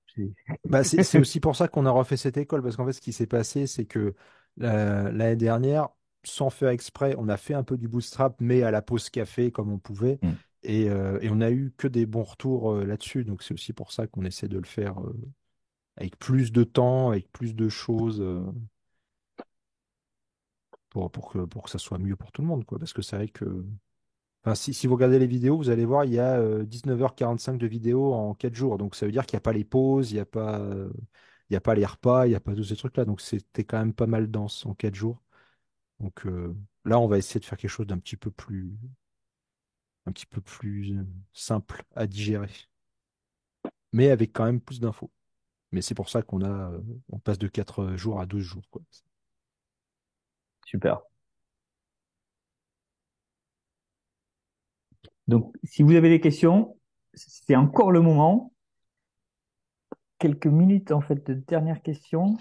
bah, c'est aussi pour ça qu'on a refait cette école, parce qu'en fait, ce qui s'est passé, c'est que l'année dernière, sans faire exprès, on a fait un peu du bootstrap, mais à la pause café comme on pouvait. Mm. Et on a eu que des bons retours là-dessus. Donc c'est aussi pour ça qu'on essaie de le faire avec plus de temps, avec plus de choses, pour que ça soit mieux pour tout le monde, quoi. Parce que c'est vrai que, enfin, si vous regardez les vidéos, vous allez voir, il y a 19h45 de vidéos en 4 jours. Donc ça veut dire qu'il n'y a pas les pauses, il y a pas les repas, il n'y a pas tous ces trucs-là. Donc c'était quand même pas mal dense en 4 jours. Donc là, on va essayer de faire quelque chose d'un petit peu plus simple à digérer, mais avec quand même plus d'infos. Mais c'est pour ça on passe de 4 jours à 12 jours, quoi. Super. Donc, si vous avez des questions, c'est encore le moment. Quelques minutes, en fait, de dernière question.